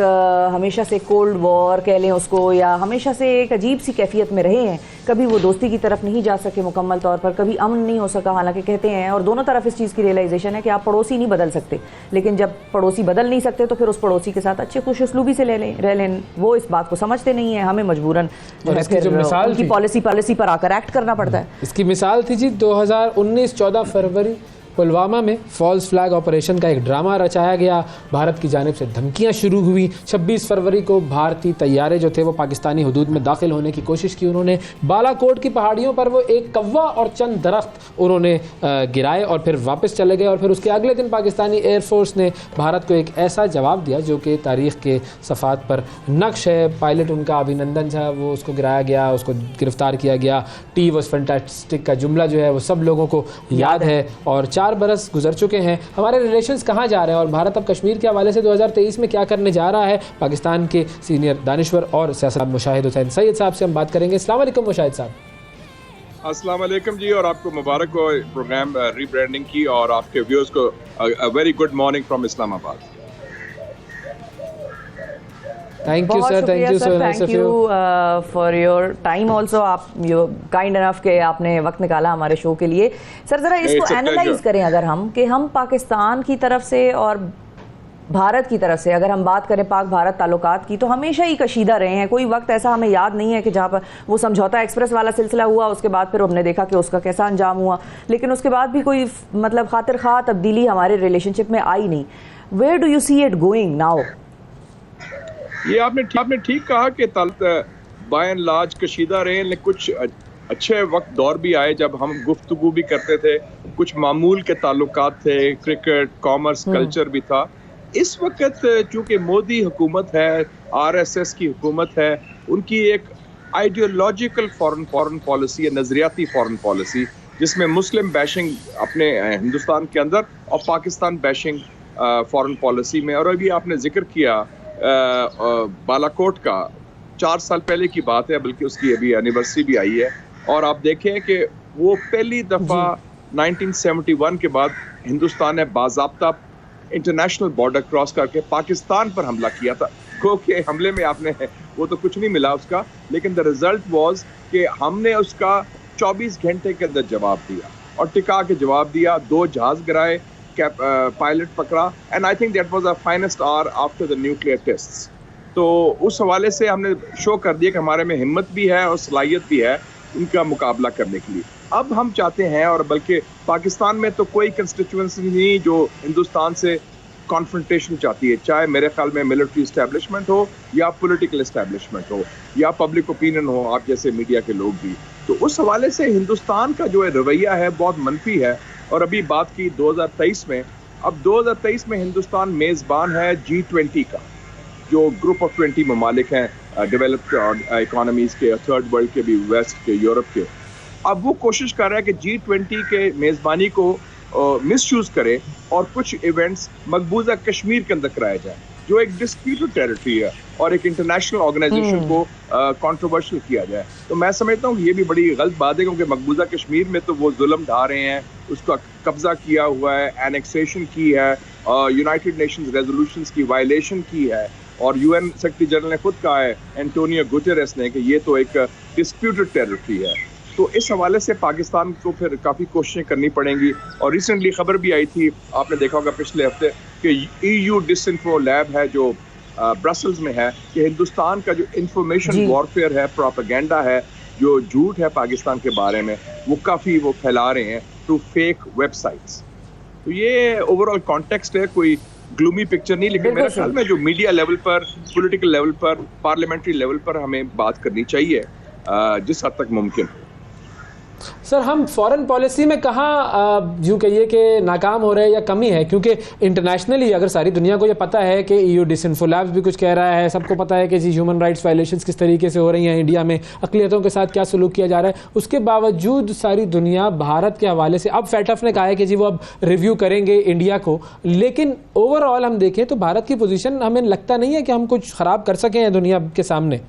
हमेशा से कोल्ड वॉर कह लें उसको, या हमेशा से एक अजीब सी कैफियत में रहे हैं। कभी वो दोस्ती की तरफ नहीं जा सके मुकम्मल तौर पर, कभी अमन नहीं हो सका। हालांकि कहते हैं और दोनों तरफ इस चीज़ की रियलाइजेशन है कि आप पड़ोसी नहीं बदल सकते, लेकिन जब पड़ोसी बदल नहीं सकते तो फिर उस पड़ोसी के साथ अच्छे खुश उसलूबी से रह लें। वो इस बात को समझते नहीं है, हमें मजबूरन जो है फिर उनकी पॉलिसी पर आकर एक्ट करना पड़ता है।
इसकी मिसाल थी जी 2019 14 फरवरी पुलवामा में फॉल्स फ्लैग ऑपरेशन का एक ड्रामा रचाया गया। भारत की जानिब से धमकियां शुरू हुई। 26 फरवरी को भारतीय तैयारे जो थे वो पाकिस्तानी हदूद में दाखिल होने की कोशिश की उन्होंने। बालाकोट की पहाड़ियों पर वो एक कौवा और चंद दरख्त उन्होंने गिराए और फिर वापस चले गए। और फिर उसके अगले दिन पाकिस्तानी एयरफोर्स ने भारत को एक ऐसा जवाब दिया जो कि तारीख़ के सफ़ात पर नक्श है। पायलट उनका अभिनंदन था, वो उसको गिराया गया, उसको गिरफ़्तार किया गया। टी वॉज फैंटास्टिक का जुमला जो है वो सब लोगों को याद है। और 4 बरस गुजर चुके हैं। हमारे रिलेशंस कहाँ जा रहे हैं और भारत अब कश्मीर के हवाले से 2023 में क्या करने जा रहा है, पाकिस्तान के सीनियर दानिश्वर और सियासतदान मुशाहिद हुसैन सैयद साहब से हम बात करेंगे। अस्सलाम वालेकुम मुशाहिद साहब।
अस्सलाम वालेकुम जी, और आपको मुबारक हो प्रोग्राम रीब्रांडिंग की, और आपके व्यूअर्स को very good morning from Islamabad.
Thank you sir, thank you sir,
thank you for your time also. आप यू काइंड इनफ के आपने वक्त निकाला हमारे शो के लिए। सर ज़रा इसको एनालाइज करें अगर हम पाकिस्तान की तरफ से और भारत की तरफ से अगर हम बात करें पाक भारत ताल्लुकात की, तो हमेशा ही कशीदा रहे हैं। कोई वक्त ऐसा हमें याद नहीं है कि जहाँ पर वो समझौता एक्सप्रेस वाला सिलसिला हुआ, उसके बाद फिर हमने देखा कि उसका कैसा अंजाम हुआ, लेकिन उसके बाद भी कोई मतलब खातिर खा तब्दीली हमारे रिलेशनशिप में आई नहीं। Where do you see it going now?
ये आपने ठीक कहा कि बाय एंड लार्ज कशीदा रहे, लेकिन कुछ अच्छे वक्त दौर भी आए जब हम गुफ्तगू भी करते थे, कुछ मामूल के ताल्लुकात थे, क्रिकेट, कॉमर्स, कल्चर भी था। इस वक्त चूँकि मोदी हुकूमत है, RSS की हुकूमत है, उनकी एक आइडियोलॉजिकल फॉरेन पॉलिसी है, नज़रियाती फॉरेन पॉलिसी, जिसमें मुस्लिम बैशिंग अपने हिंदुस्तान के अंदर और पाकिस्तान बैशिंग फॉरेन पॉलिसी में। और अभी आपने जिक्र किया बालाकोट का, 4 साल पहले की बात है, बल्कि उसकी अभी एनिवर्सरी भी आई है। और आप देखें कि वो पहली दफ़ा 1971 के बाद हिंदुस्तान ने बाज़ाब्ता इंटरनेशनल बॉर्डर क्रॉस करके पाकिस्तान पर हमला किया था। क्योंकि हमले में आपने वो तो कुछ नहीं मिला उसका, लेकिन द रिजल्ट वाज कि हमने उसका 24 घंटे के अंदर जवाब दिया और टिका के जवाब दिया। 2 जहाज गिराए, पायलट पकड़ा, and I think that was the finest hour after the nuclear tests. तो उस हवाले से हमने शो कर दिया कि हमारे में हिम्मत भी है और सलाहियत भी है इनका मुकाबला करने के लिए। अब हम चाहते हैं, और बल्कि पाकिस्तान में तो कोई कंस्टिट्यूएंसी नहीं जो हिंदुस्तान से कॉन्फ्रंटेशन चाहती है, चाहे मेरे ख्याल में मिलिट्री इस्टेब्लिशमेंट हो या पॉलिटिकल इस्टेब्लिशमेंट हो या पब्लिक ओपिनियन हो, आप जैसे मीडिया के लोग भी। तो उस हवाले से हिंदुस्तान का जो रवैया है बहुत मनफी है। और अभी बात की 2023 में, अब 2023 में हिंदुस्तान मेज़बान है G20 का, जो ग्रुप ऑफ 20 ममालिक हैं डेवलप्ड इकोनॉमीज़ के, थर्ड वर्ल्ड के भी, वेस्ट के, यूरोप के। अब वो कोशिश कर रहा है कि G20 के मेज़बानी को मिसयूज़ करे और कुछ इवेंट्स मकबूजा कश्मीर के अंदर कराए जाए, जो एक डिस्प्यूटेड टेरिटरी है, और एक इंटरनेशनल ऑर्गेनाइजेशन को कंट्रोवर्शियल किया जाए। तो मैं समझता हूँ कि ये भी बड़ी गलत बात है, क्योंकि मकबूजा कश्मीर में तो वो जुल्म ढा रहे हैं, उसका कब्जा किया हुआ है, एनेक्सेशन की है, यूनाइटेड नेशंस रेजोल्यूशंस की वायलेशन की है, और यूएन सेक्रेटरी जनरल ने खुद कहा है, एंटोनियो गुटेरेस ने, कि ये तो एक डिस्प्यूटेड टेरिटरी है। तो इस हवाले से पाकिस्तान को फिर काफ़ी कोशिशें करनी पड़ेंगी। और रिसेंटली खबर भी आई थी, आपने देखा होगा पिछले हफ्ते, कि EU डिसइंफो लैब है जो ब्रसल्स में है, कि हिंदुस्तान का जो इंफॉर्मेशन वॉरफेयर है, प्रोपेगेंडा है, जो झूठ है पाकिस्तान के बारे में, वो काफ़ी वो फैला रहे हैं थ्रू फेक वेबसाइट्स। तो ये ओवरऑल कॉन्टेक्स्ट है, कोई ग्लूमी पिक्चर नहीं, लेकिन मेरे ख्याल में जो मीडिया लेवल पर, पॉलिटिकल लेवल पर, पार्लियामेंट्री लेवल पर हमें बात करनी चाहिए जिस हद तक मुमकिन।
सर, हम फॉरेन पॉलिसी में कहाँ यूँ कहिए कि नाकाम हो रहे हैं या कमी है? क्योंकि इंटरनेशनली अगर सारी दुनिया को ये पता है कि EU डिसइंफो लैब्स भी कुछ कह रहा है, सबको पता है कि जी ह्यूमन राइट्स वायलेशंस किस तरीके से हो रही हैं इंडिया में, अक़लियतों के साथ क्या सलूक किया जा रहा है, उसके बावजूद सारी दुनिया भारत के हवाले से, अब फैटफ ने कहा है कि जी वो अब रिव्यू करेंगे इंडिया को, लेकिन ओवरऑल हम देखें तो भारत की पोजीशन हमें लगता नहीं है कि हम कुछ ख़राब कर सकें दुनिया के सामने।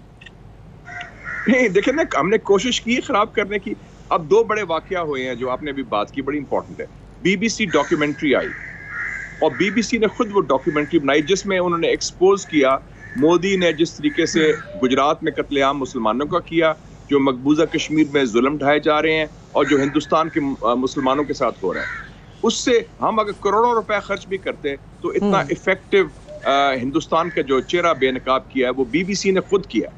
नहीं, देखिए ना, हमने कोशिश की ख़राब करने की। अब दो बड़े वाक़या हुए हैं जो आपने अभी बात की, बड़ी इंपॉर्टेंट है। BBC डॉक्यूमेंट्री आई, और BBC ने खुद वो डॉक्यूमेंट्री बनाई जिसमें उन्होंने एक्सपोज किया मोदी ने जिस तरीके से गुजरात में कत्लेआम मुसलमानों का किया, जो मकबूजा कश्मीर में जुल्म ढाए जा रहे हैं, और जो हिंदुस्तान के मुसलमानों के साथ हो रहा है। उससे हम अगर करोड़ों रुपए खर्च भी करते तो इतना इफेक्टिव हिंदुस्तान का जो चेहरा बेनकाब किया है वो BBC ने खुद किया,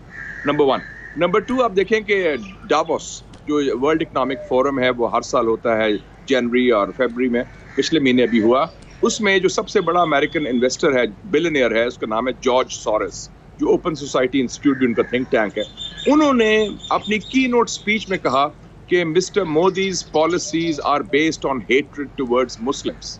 नंबर 1। नंबर 2, आप देखें कि डावोस जो वर्ल्ड इकोनॉमिक फोरम है वो हर साल होता है जनवरी और फरवरी में, पिछले महीने भी हुआ। उसमें जो सबसे बड़ा अमेरिकन इन्वेस्टर है, बिलियनियर है, उसका नाम है जॉर्ज सोरोस, जो ओपन सोसाइटी इंस्टीट्यूट उनका थिंक टैंक है। उन्होंने अपनी की नोट स्पीच में कहा कि mister Modi's policies are based on hatred towards Muslims.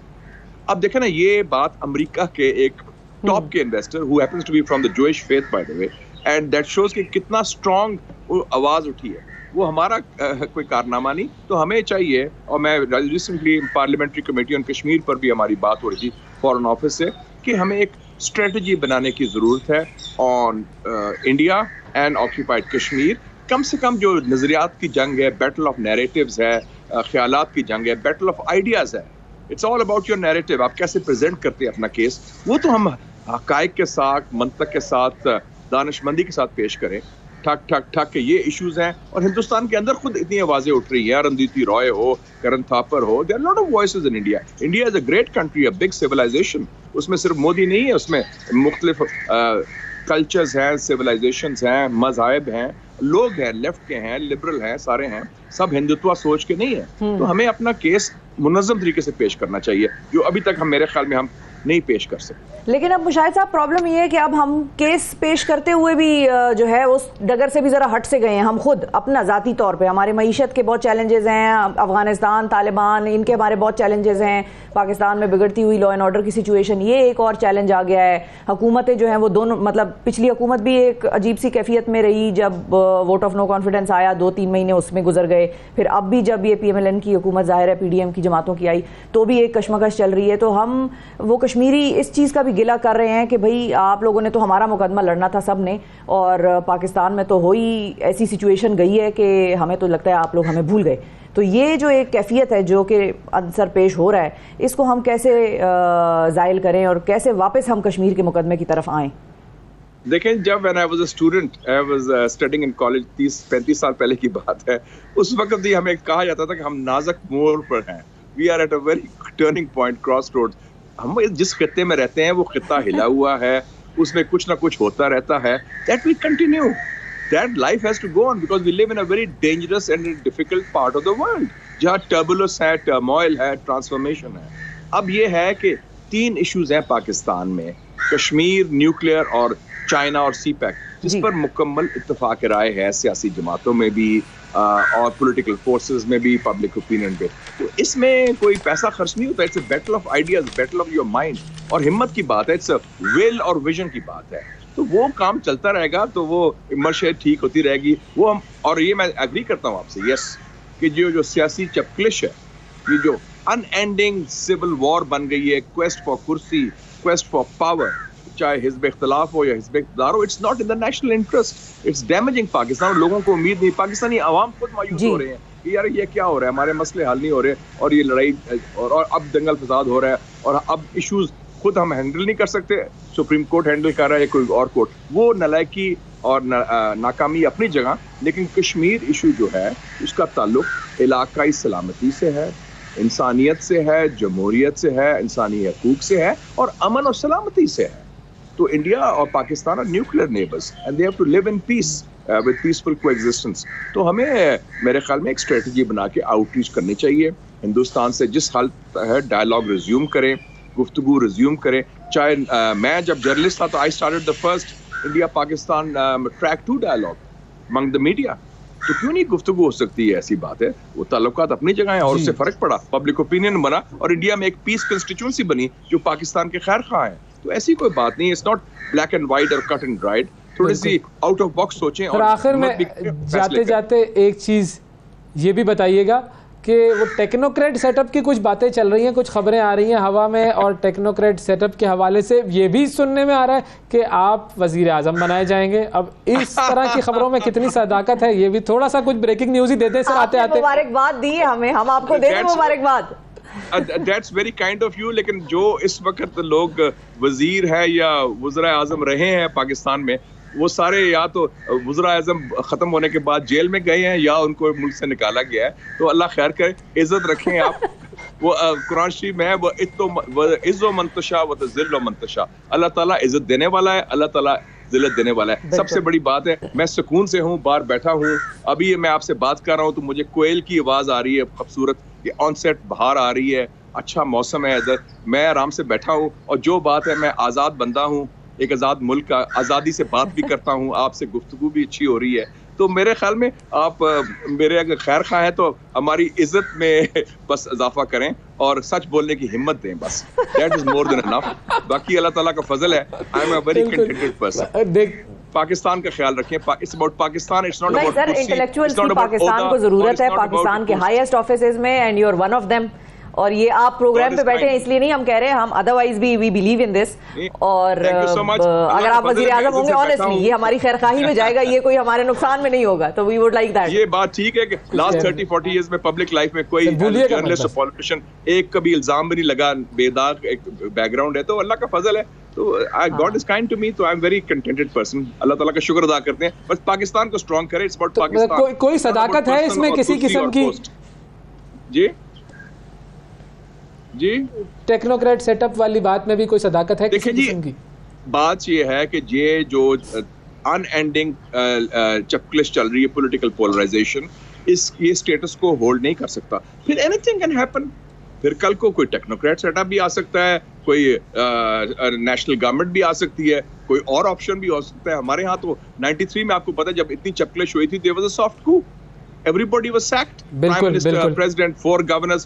अब देखें ना, ये बात अमेरिका के एक टॉप के investor, who happens to be from the Jewish faith by the way, and that shows कि कितना स्ट्रॉन्ग आवाज उठी है। वो हमारा कोई कारनामा नहीं। तो हमें चाहिए, और मैं recently parliamentary committee on Kashmir पर भी हमारी बात हो रही थी फॉरेन ऑफिस से, कि हमें एक स्ट्रेटजी बनाने की ज़रूरत है on India and occupied Kashmir. कम से कम जो नज़रियात की जंग है, बैटल ऑफ नैरेटिव्स है, ख्यालात की जंग है, बैटल ऑफ आइडियाज़ है। It's all about your narrative, आप कैसे प्रेजेंट करते हैं अपना केस। वो तो हम हक़ाइक़ के साथ, मंतक के साथ, दानिशमंदी के साथ पेश करें। ठक ठक ठक के ये इश्यूज हैं, और हिंदुस्तान के अंदर खुद इतनी आवाज़ें उठ रही हैं। अरुंधति रॉय हो, करण थापर हो, there are lot of voices in India. India is a great country, a big civilisation. उसमें सिर्फ मोदी नहीं है, उसमें मुख्तलिफ कल्चर्स हैं, सिविलाइजेशंस हैं, मज़ाहिब हैं, लोग हैं, लेफ्ट के हैं, लिबरल हैं, सारे हैं, सब हिंदुत्व सोच के नहीं है। तो हमें अपना केस मुनज़्ज़म तरीके से पेश करना चाहिए, जो अभी तक हम, मेरे ख्याल में, हम नहीं पेश कर सकते।
लेकिन अब मुशाहिद साहब, प्रॉब्लम ये है कि अब हम केस पेश करते हुए भी जो है उस डगर से भी ज़रा हट से गए हैं। हम खुद अपना ज़ाती तौर पे, हमारे मईशत के बहुत चैलेंजेस हैं, अफगानिस्तान, तालिबान, इनके हमारे बहुत चैलेंजेस हैं, पाकिस्तान में बिगड़ती हुई लॉ एंड ऑर्डर की सिचुएशन, ये एक और चैलेंज आ गया है। हुकूमतें जो हैं वो दोनों, मतलब पिछली हुकूमत भी एक अजीब सी कैफियत में रही, जब वोट ऑफ नो कॉन्फिडेंस आया, 2-3 महीने उसमें गुजर गए। फिर अब भी जब ये PMLN की हुकूमत, ज़ाहिर है PDM की जमातों की आई, तो भी एक कशमकश चल रही है। तो हम वो कश्मीरी इस चीज़ का भी गिला कर रहे हैं कि भाई आप लोगों ने तो हमारा मुकदमा लड़ना था सब ने, और पाकिस्तान में तो हो ही ऐसी सिचुएशन गई है कि हमें तो लगता है आप लोग हमें भूल गए। तो ये जो एक कैफियत है जो कि अंसर पेश हो रहा है, इसको हम कैसे ज़ाइल करें और कैसे वापस हम कश्मीर के मुकदमे की तरफ आएँ?
देखें, जब when I was a student, I was studying in college, 30-35 साल पहले की बात है, उस वक्त भी हमें कहा जाता था कि हम नाजुक मोड़ पर हैं, we are at a very turning point, cross road. हम जिस खित्ते में रहते हैं वो खित्ता हिला हुआ है, उसमें कुछ ना कुछ होता रहता है, that we continue. that life has to go on because we live in a very dangerous and difficult part of the world जहाँ turbulence है, turmoil है, transformation है. अब ये है कि 3 issues हैं पाकिस्तान में, कश्मीर, न्यूक्लियर और चाइना और सीपैक, जिस पर मुकम्मल इत्तेफाक राय है सियासी जमातों में भी और पॉलिटिकल फोर्सेस में भी, पब्लिक ओपिनियन पे. तो इसमें कोई पैसा खर्च नहीं होता. It's a battle of ideas, battle of your mind. और हिम्मत की बात है, इट्स अ विल और विजन की बात है. तो वो काम चलता रहेगा तो वो इमर्शन ठीक होती रहेगी. वो हम, और ये मैं एग्री करता हूँ आपसे, यस, कि जो सियासी चपकलिश है, ये जो अनएंडिंग सिविल वॉर बन गई है, क्वेस्ट फॉर कुर्सी, क्वेस्ट फॉर पावर, चाहे हिज़्ब इख्तिलाफ हो या हिज़्ब इक़्तिदार हो, it's not in the national interest. It's damaging Pakistan. लोगों को उम्मीद नहीं, पाकिस्तानी आवाम खुद मायूस हो रहे हैं कि यार ये क्या हो रहा है, हमारे मसले हल नहीं हो रहे, और ये लड़ाई और अब दंगल फसाद हो रहा है, और अब इश्यूज खुद हम हैंडल नहीं कर सकते, सुप्रीम कोर्ट हैंडल कर रहा है या कोई और कोर्ट. वो नलायकी और नाकामी अपनी जगह, लेकिन कश्मीर इशू जो है उसका ताल्लुक इलाकाई सलामती से है, इंसानियत से है, जमहूरियत से है, इंसानी हकूक से है और अमन और सलामती से है. तो इंडिया और Pakistan are nuclear neighbours and they have to live in peace with peaceful coexistence. तो हमें मेरे ख्याल में एक स्ट्रेटजी बना के आउटरीच करनी चाहिए. हिंदुस्तान से जिस हालत है डायलॉग रिज्यूम करें, गुफ्तगू रिज्यूम करें. चाहे मैं जब जर्नलिस्ट था तो I started the first India Pakistan track 2 dialogue among the media. तो क्यों नहीं गुफ्तगू हो सकती है? ऐसी बात है. वो ताल्लुकात अपनी जगह है और उससे फर्क पड़ा, पब्लिक ओपिनियन बना और इंडिया में एक पीस कंस्टिट्यूंसी बनी जो पाकिस्तान के खैर खा है. तो ऐसी कोई बात नहीं. It's not black and white और कट एंड ड्राइड. थोड़ी सी आउट ऑफ बॉक्स सोचें. और
आखिर में जाते जाते एक चीज ये भी बताइएगा कि वो टेक्नोक्रेट सेटअप की कुछ बातें चल रही हैं, कुछ खबरें आ रही हैं हवा में, और टेक्नोक्रेट सेटअप के हवाले से ये भी सुनने में आ रहा है कि आप वजीर आजम बनाए जाएंगे. अब इस तरह की खबरों में कितनी सदाकत है, ये भी थोड़ा सा कुछ ब्रेकिंग न्यूज ही देते सर आते आते.
मुबारकबाद दी हमें, हम आपको दे दें मुबारकबाद.
That's very kind of you. लेकिन जो इस वक्त लोग वजीर है या वज़ीर आज़म रहे हैं पाकिस्तान में, वो सारे या तो वज़ीर आज़म ख़त्म होने के बाद जेल में गए हैं या उनको मुल्क से निकाला गया है. तो अल्लाह खैर करे, इज़्ज़त रखें आप. वो कुरान शरीफ में है, वो इज़्ज़ो मंतशा व तज़िल्लो मंतशा. अल्लाह ताला इज़्ज़त देने वाला है, अल्लाह ताला ज़िल्लत देने वाला है. सबसे बड़ी बात है, मैं सुकून से हूँ, बाहर बैठा हूँ. अभी मैं आपसे बात कर रहा हूँ तो मुझे कोयल की आवाज़ आ रही है खूबसूरत. ये ऑनसेट बाहर आ रही है, अच्छा मौसम है इधर. मैं आराम से बैठा हूँ और जो बात है, मैं आज़ाद बंदा हूँ, एक आज़ाद मुल्क का, आज़ादी से बात भी करता हूँ. आपसे गुफ्तगू भी अच्छी हो रही है. तो मेरे ख्याल में आप मेरे अगर खैर खा हैं तो हमारी इज्जत में बस इजाफा करें और सच बोलने की हिम्मत दें. बस that is more than enough. बाकी अल्लाह ताला का फजल है. I am a very contented person. देख, पाकिस्तान का ख्याल रखें. It's about Pakistan, it's not about
sir. Intellectuals की पाकिस्तान को जरूरत है, पाकिस्तान के हाईएस्ट ऑफिसेज में, and you are one of them. और ये आप प्रोग्राम पे बैठे हैं इसलिए नहीं हम कह रहे हैं, हम अदरवाइज भी वी बिलीव इन दिस. और अगर आप वजीर आजम होंगे, ऑनेस्टली ये हमारी खैरखाही में जाएगा, ये कोई हमारे नुकसान में नहीं होगा. तो वी वुड लाइक दैट.
ये बात ठीक है कि लास्ट 30-40 इयर्स में पब्लिक लाइफ में कोई जर्नलिस्ट और पॉलिटिशियन एक कभी इल्जाम भी नहीं लगा. बेदाग एक बैकग्राउंड है, तो अल्लाह का फजल है. तो God is kind to me. तो I am very contented person. Allah ताला का शुक्र अदा करते हैं. बस पाकिस्तान को स्ट्रांग करें. It's about Pakistan.
कोई सदाकत है इसमें किसी किस्म की?
जी,
टेक्नोक्रेट सेटअप वाली बात में भी कोई सदाकत है किसी किस्म की?
बात ये है कि ये जो अनएंडिंग चपकलिश चल रही है, पॉलिटिकल पोलराइजेशन, ये स्टेटस को होल्ड नहीं कर सकता. फिर एनीथिंग कैन हैपन. फिर कल को कोई टेक्नोक्रेट सेटअप भी आ सकता है, कोई नेशनल गवर्नमेंट भी आ सकती है, कोई और ऑप्शन भी हो सकता है. हमारे यहाँ तो 93 में आपको पता है जब इतनी चपकलिश हुई थी, there was a soft coup. Everybody was sacked. Prime Minister, President, 4 governors.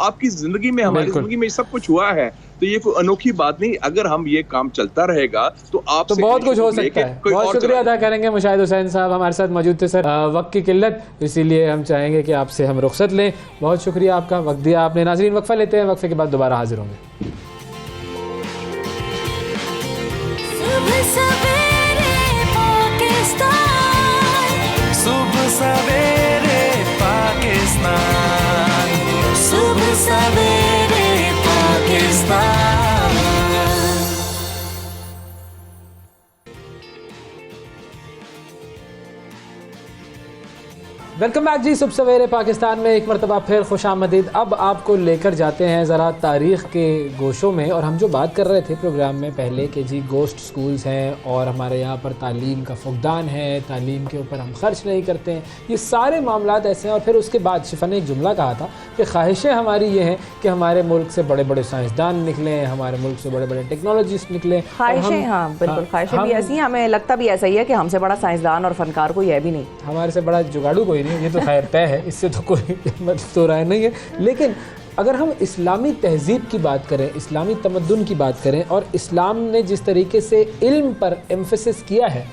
आपकी जिंदगी में, हमारी जिंदगी में सब कुछ हुआ है. तो ये कोई अनोखी बात नहीं. अगर हम ये काम चलता रहेगा तो आप
तो बहुत कुछ हो सकता है. बहुत शुक्रिया अदा करेंगे मुशाहिद हुसैन साहब, हमारे साथ मौजूद थे. सर वक्त की किल्लत, इसीलिए हम चाहेंगे कि आपसे हम रुखसत लें. बहुत शुक्रिया आपका, वक्त दिया आपने. नाज़रीन, वक्फा लेते हैं, वक्फे के बाद दोबारा हाजिर होंगे.
सुबह सवेरे पाकिस्तान,
सुबह सवेरे पाकिस्तान, सुबह सवेरे पाकिस्तान.
वेलकम बैक जी। सुबह सवेरे पाकिस्तान में एक मरतबा फिर खुशामदीद। अब आपको लेकर जाते हैं ज़रा तारीख़ के गोशों में। और हम जो बात कर रहे थे प्रोग्राम में पहले कि जी गोश्त स्कूल्स हैं और हमारे यहाँ पर तालीम का फुकदान है, तालीम के ऊपर हम खर्च नहीं करते हैं, ये सारे मामलात ऐसे हैं। और फिर उसके बाद शिफा ने एक जुमला कहा था कि ख्वाहिशें हमारी ये हैं कि हमारे मुल्क से बड़े बड़े साइंसदान निकलें, हमारे मुल्क से बड़े बड़े टेक्नोलॉजिस्ट निकलें।
ख्वाहिशें, हाँ बिल्कुल, ख्वाहिशें भी ऐसी हैं। हमें लगता भी ऐसा ही है कि हमसे बड़ा साइंसदान और फनकार कोई है भी नहीं,
हमारे से बड़ा जुगाड़ू कोई नहीं, ये तो खैर तय है, इससे तो कोई मतलब तो राय नहीं है। लेकिन अगर हम इस्लामी तहज़ीब की बात करें, इस्लामी तमद्दुन की बात करें, और इस्लाम ने जिस तरीके से इल्म पर एम्फेसिस किया है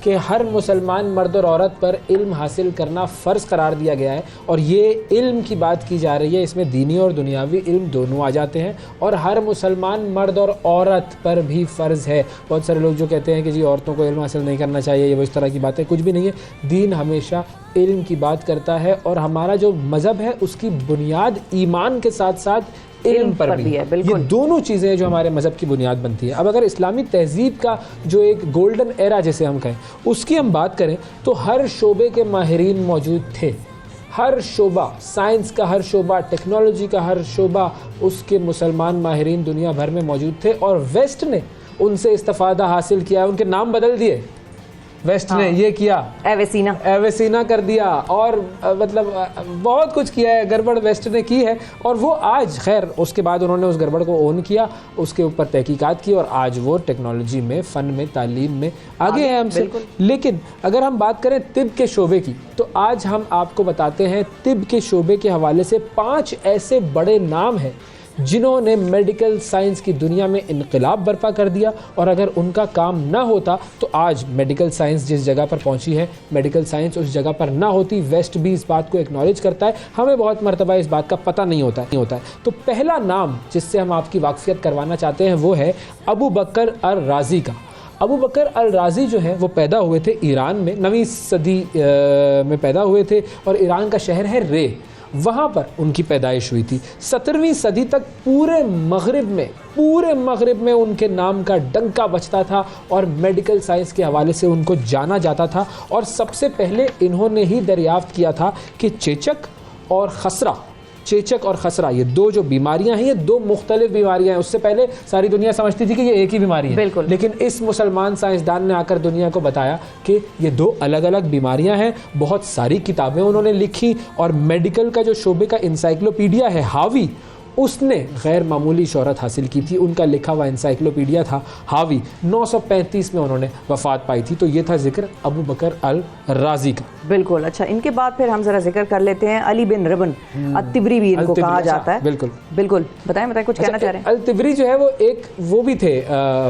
कि हर मुसलमान मर्द और औरत पर इल्म हासिल करना फ़र्ज़ करार दिया गया है, और ये इल्म की बात की जा रही है, इसमें दीनी और दुनियावी इल्म दोनों आ जाते हैं, और हर मुसलमान मर्द और औरत पर भी फ़र्ज़ है। बहुत सारे लोग जो कहते हैं कि जी औरतों को इल्म हासिल नहीं करना चाहिए, ये वो इस तरह की बातें, कुछ भी नहीं है। दीन हमेशा इल्म की बात करता है, और हमारा जो मज़हब है उसकी बुनियाद ईमान के साथ साथ इल्म पर भी है। बिल्कुल, ये दोनों चीज़ें जो हमारे मज़हब की बुनियाद बनती है। अब अगर इस्लामी तहज़ीब का जो एक गोल्डन एरा जिसे हम कहें उसकी हम बात करें तो हर शोबे के माहिरीन मौजूद थे। हर शोबा, साइंस का हर शोबा, टेक्नोलॉजी का हर शोबा, उसके मुसलमान माहिरीन दुनिया भर में मौजूद थे, और वेस्ट ने उनसे इस्तिफ़ादा हासिल किया। उनके नाम बदल दिए, वेस्ट ने ये किया, एवेसिना कर दिया, और मतलब बहुत कुछ किया है, गड़बड़ वेस्ट ने की है। और वो आज खैर उसके बाद उन्होंने उस गड़बड़ को ओन किया, उसके ऊपर तहकीकात की, और आज वो टेक्नोलॉजी में, फ़न में, तालीम में आगे हैं हमसे। लेकिन अगर हम बात करें तिब के शोबे की, तो आज हम आपको बताते हैं तिब के शोबे के हवाले से 5 ऐसे बड़े नाम हैं जिन्होंने मेडिकल साइंस की दुनिया में इनकलाब बर्पा कर दिया। और अगर उनका काम ना होता तो आज मेडिकल साइंस जिस जगह पर पहुंची है, मेडिकल साइंस उस जगह पर ना होती। वेस्ट भी इस बात को एक्नॉलेज करता है, हमें बहुत मरतबा इस बात का पता नहीं होता है। तो पहला नाम जिससे हम आपकी वाकफियत करवाना चाहते हैं वो है अबू बकर अल राज़ी का। अबू बकर अल राज़ी जो है वो पैदा हुए थे ईरान में, 9वीं सदी में पैदा हुए थे, और ईरान का शहर है रे, वहाँ पर उनकी पैदाइश हुई थी। 17वीं सदी तक पूरे मगरिब में उनके नाम का डंका बजता था, और मेडिकल साइंस के हवाले से उनको जाना जाता था। और सबसे पहले इन्होंने ही दरियाफ्त किया था कि चेचक और खसरा ये दो जो बीमारियां हैं, ये दो मुख्तलिफ बीमारियां हैं। उससे पहले सारी दुनिया समझती थी कि ये एक ही बीमारी है, लेकिन इस मुसलमान साइंसदान ने आकर दुनिया को बताया कि ये दो अलग अलग बीमारियां हैं। बहुत सारी किताबें उन्होंने लिखी, और मेडिकल का जो शोबे का इंसाइक्लोपीडिया है हावी, उसने गैर मामूली शोहरत हासिल की थी। उनका लिखा हुआ इंसाइक्लोपीडिया था हावी, 935 में उन्होंने वफ़ात पाई थी। तो ये था जिक्र अबू बकर अल राज़ी का।
बिल्कुल, अच्छा, इनके बाद फिर हम जरा जिक्र कर लेते हैं अली बिन रिबन अत-तिबरी भी इनको कहा जाता है। बिल्कुल बताएं कुछ कहना चाह रहे हैं।
अल-तिबरी जो है वो एक वो भी थे,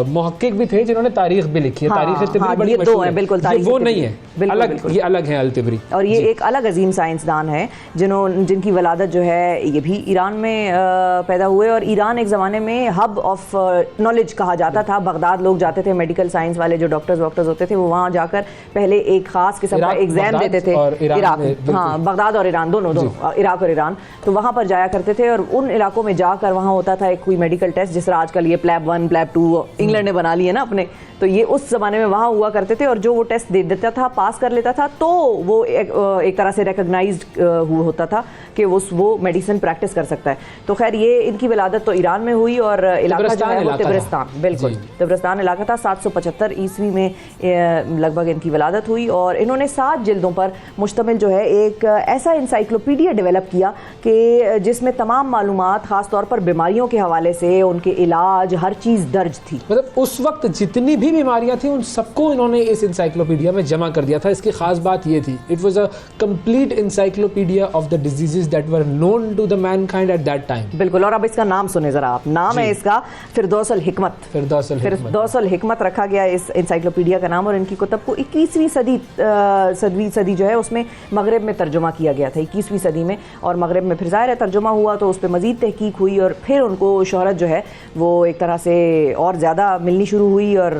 मुहक्किक भी थे, जिन्होंने तारीख भी लिखी है। तारीख तिबरी बड़ी मशहूर है।
बिल्कुल,
वो नहीं है, ये अलग है अल-तिबरी,
और ये एक अलग अजीम साइंसदान है जिनकी वलादत जो है ये भी ईरान में पैदा हुए। और ईरान एक ज़माने में हब ऑफ नॉलेज कहा जाता था। बगदाद लोग जाते थे, मेडिकल साइंस वाले जो डॉक्टर्स होते थे, वो वहाँ जाकर पहले एक ख़ास किस्म का एग्ज़ाम देते थे। इराक, हाँ, बगदाद और ईरान दोनों इराक और ईरान, तो वहाँ पर जाया करते थे। और उन इलाकों में जाकर वहाँ होता था एक कोई मेडिकल टेस्ट, जिस तरह आजकल ये प्लैब 1 प्लैब 2 इंग्लैंड ने बना लिए ना अपने, तो ये उस ज़माने में वहाँ हुआ करते थे। और जो वो टेस्ट दे देता था, पास कर लेता था, तो वो एक तरह से रिकग्नाइज्ड होता था कि वो मेडिसिन प्रैक्टिस कर सकता है। तो खैर ये इनकी विलादत तो ईरान में हुई, और इलाका जो है वो तिब्रिस्तान, बिल्कुल तिब्रिस्तान इलाका था। 775 ईस्वी में लगभग इनकी विलादत हुई, और इन्होंने 7 जिल्दों पर मुश्तमिल जो है एक ऐसा इंसाइक्लोपीडिया डेवलप किया कि जिसमें तमाम मालूमात, ख़ास तौर पर बीमारियों के हवाले से, उनके इलाज, हर चीज़ दर्ज थी।
मतलब उस वक्त जितनी भी बीमारियां थी उन सबको इन्होंने इस इंसाइक्लोपीडिया में जमा कर दिया था। इसकी खास बात ये थी, it was a complete encyclopaedia of the diseases that were known to the mankind at that time.
बिल्कुल, और अब इसका नाम सुने जरा आप। नाम है इसका फिरदौस अल हिकमत रखा गया इस इंसाइक्लोपीडिया का नाम। और इनकी कुतब को 21वीं सदी जो है उसमें मगरिब में तर्जुमा किया गया था, 21वीं सदी में। और मगरिब में फिर ज़ाहिर है तर्जुमा हुआ तो उस पर मज़ीद तहकीक हुई, और फिर उनको शोहरत जो है वो एक तरह से और ज़्यादा मिलनी शुरू हुई और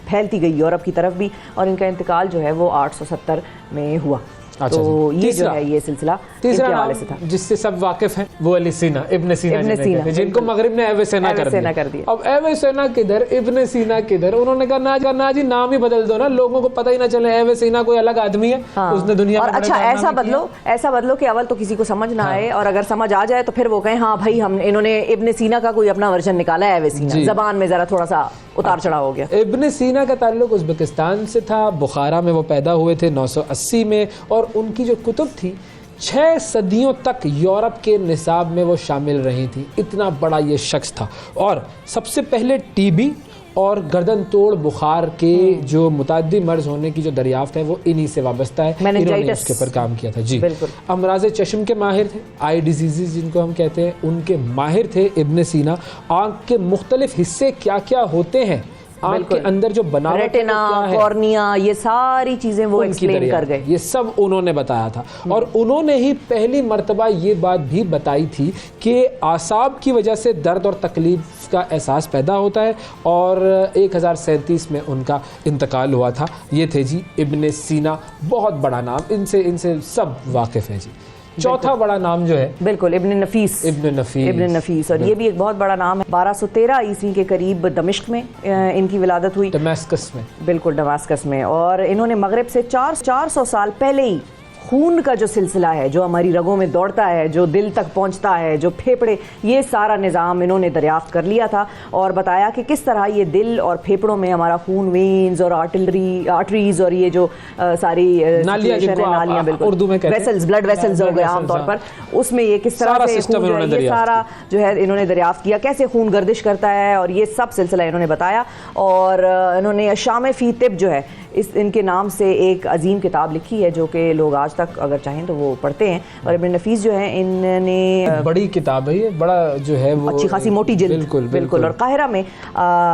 फैलती गई यूरोप की तरफ भी। और इनका इंतकाल जो है वो 870 में हुआ।
अच्छा
तो
जी।
ये जो
तीसरा-
है ये सिलसिला
तीसरा
इनके हवाले से था।
नाम जिससे सब वाकिफ हैं वो अली सीना, इब्न सीना
इब्न
जिन्हें
सीना,
कहते हैं, जिनको
बिल्कुल।
मगरिब ने एवेसेना कर
एवेसेना
दिया।
कर दिया।
अब एवेसेना किधर, इब्न सीना किधर, उन्होंने कहा ना जी नाम ही बदल दो ना, लोगों को पता ही ना चले एवेसेना कोई अलग आदमी है।
हाँ।
उसने दुनिया
और
में बड़े
अच्छा
कारनामे
ऐसा बदलो कि अवल तो किसी को समझ ना
हाँ।
आए, और अगर समझ आ जाए तो फिर वो कहें हाँ भाई हम इन्होंने इब्न सीना का कोई अपना वर्जन निकाला है, एवेसीना
जी।
जबान में जरा थोड़ा सा उतार चढ़ाव हो गया।
इब्न सीना का ताल्लुक उज़्बेकिस्तान से था, बुखारा में वो पैदा हुए थे 980 में, और उनकी जो कुतुब थी 6 सदियों तक यूरोप के निसाब में वो शामिल रही थी। इतना बड़ा ये शख्स था। और सबसे पहले टीबी और गर्दन तोड़ बुखार के जो मुतअद्दी मर्ज होने की जो दरियाफ्त है वो इन्हीं से वाबस्ता है। इन्होंने उसके ऊपर काम किया था जी। अमराज चश्म के माहिर थे, आई डिजीज़ जिनको हम कहते हैं, उनके माहिर थे इब्न सीना। आँख के मुख्तलिफ हिस्से क्या क्या होते हैं, आँख के अंदर जो बनावट है,
रेटिना,
वो क्या है,
कॉर्निया, ये सारी चीजें वो एक्सप्लेन कर गए।
ये सब उन्होंने बताया था। और उन्होंने ही पहली मर्तबा ये बात भी बताई थी कि आसाब की वजह से दर्द और तकलीफ का एहसास पैदा होता है, और 1037 में उनका इंतकाल हुआ था। ये थे जी इब्न सीना, बहुत बड़ा नाम, इनसे सब वाकिफ हैं जी। चौथा बड़ा नाम जो है
बिल्कुल इब्न नफीस, और ये भी एक बहुत बड़ा नाम है। 1213 ईस्वी के करीब दमिश्क में इनकी विलादत हुई,
दमास्कस में,
बिल्कुल दमास्कस में। और इन्होंने मगरिब से 400 साल पहले ही खून का जो सिलसिला है, जो हमारी रगों में दौड़ता है, जो दिल तक पहुंचता है, जो फेफड़े, ये सारा निज़ाम इन्होंने दरियाफ्त कर लिया था, और बताया कि किस तरह ये दिल और फेफड़ों में हमारा खून, वेन्स और आर्टरीज और ये जो सारी
नालियां,
बिल्कुल
उर्दू में कहते हैं,
वेसल्स, ब्लड वेसल्स हो गए आमतौर पर, उसमें ये किस तरह से खून जो है, ये सारा जो है इन्होंने दरियाफ्त किया, कैसे खून गर्दिश करता है, और ये सब सिलसिला इन्होंने बताया। और इन्होंने शाम फी तिब जो है इनके नाम से एक अजीम किताब लिखी है, जो कि लोग आज तक अगर चाहें तो वो पढ़ते हैं। और इब्न नफीस जो है इन्होंने
बड़ी किताब है ये, बड़ा जो है वो
अच्छी खासी मोटी जिल्द,
बिल्कुल।
और काहिरा में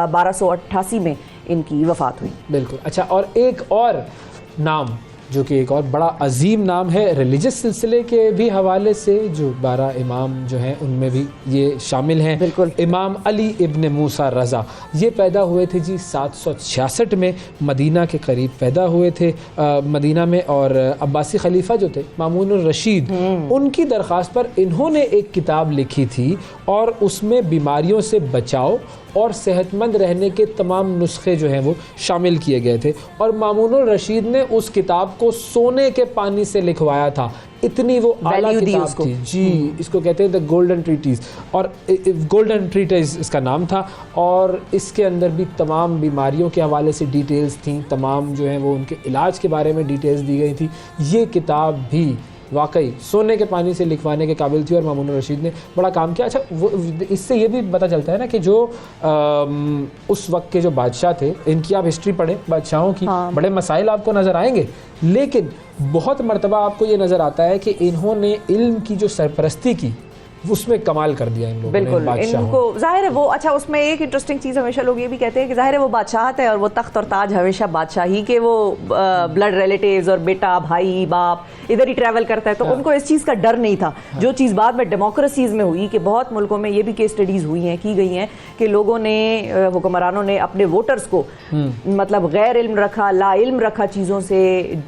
1288 में इनकी वफात हुई।
बिल्कुल। अच्छा, और एक और नाम जो कि एक और बड़ा अजीम नाम है रिलीजियस सिलसिले के भी हवाले से, जो 12 इमाम जो हैं उनमें भी ये शामिल हैं।
बिल्कुल।
इमाम अली इब्न मूसा रज़ा, ये पैदा हुए थे जी 766 में, मदीना के करीब पैदा हुए थे मदीना में। और अब्बासी खलीफा जो थे मामून रशीद, उनकी दरख्वास्त पर इन्होंने एक किताब लिखी थी, और उसमें बीमारियों से बचाव और सेहतमंद रहने के तमाम नुस्खे जो हैं वो शामिल किए गए थे। और मामून रशीद ने उस किताब को सोने के पानी से लिखवाया था, इतनी वो आला किताब थी जी। इसको कहते हैं द गोल्डन ट्रीटीज़, और गोल्डन ट्रीटीज़ इसका नाम था। और इसके अंदर भी तमाम बीमारियों के हवाले से डिटेल्स थी, तमाम जो हैं वो उनके इलाज के बारे में डिटेल्स दी गई थी। ये किताब भी वाकई सोने के पानी से लिखवाने के काबिल थी, और मामून रशीद ने बड़ा काम किया। अच्छा, वो इससे ये भी पता चलता है ना कि जो उस वक्त के जो बादशाह थे, इनकी आप हिस्ट्री पढ़ें बादशाहों की, बड़े मसाइल आपको नज़र आएंगे, लेकिन बहुत मरतबा आपको ये नज़र आता है कि इन्होंने इल्म की जो सरपरस्ती की, उसमें कमाल कर दिया इन लोगों ने।
बिल्कुल, इनको जाहिर है वो, अच्छा उसमें एक इंटरेस्टिंग चीज़ हमेशा लोग ये भी कहते हैं कि जाहिर है वो बादशाहत है, और वो तख्त और ताज हमेशा बादशाही के वो ब्लड रिलेटिव्स और बेटा, भाई, बाप इधर ही ट्रैवल करता है, तो उनको इस चीज़ का डर नहीं था। जो चीज़ बाद में डेमोक्रेसीज़ में हुई, कि बहुत मुल्कों में ये भी केस स्टडीज़ हुई हैं, की गई हैं, कि लोगों ने, हुक्मरानों ने अपने वोटर्स को मतलब गैर इल्म रखा, ला इल्म रखा, चीज़ों से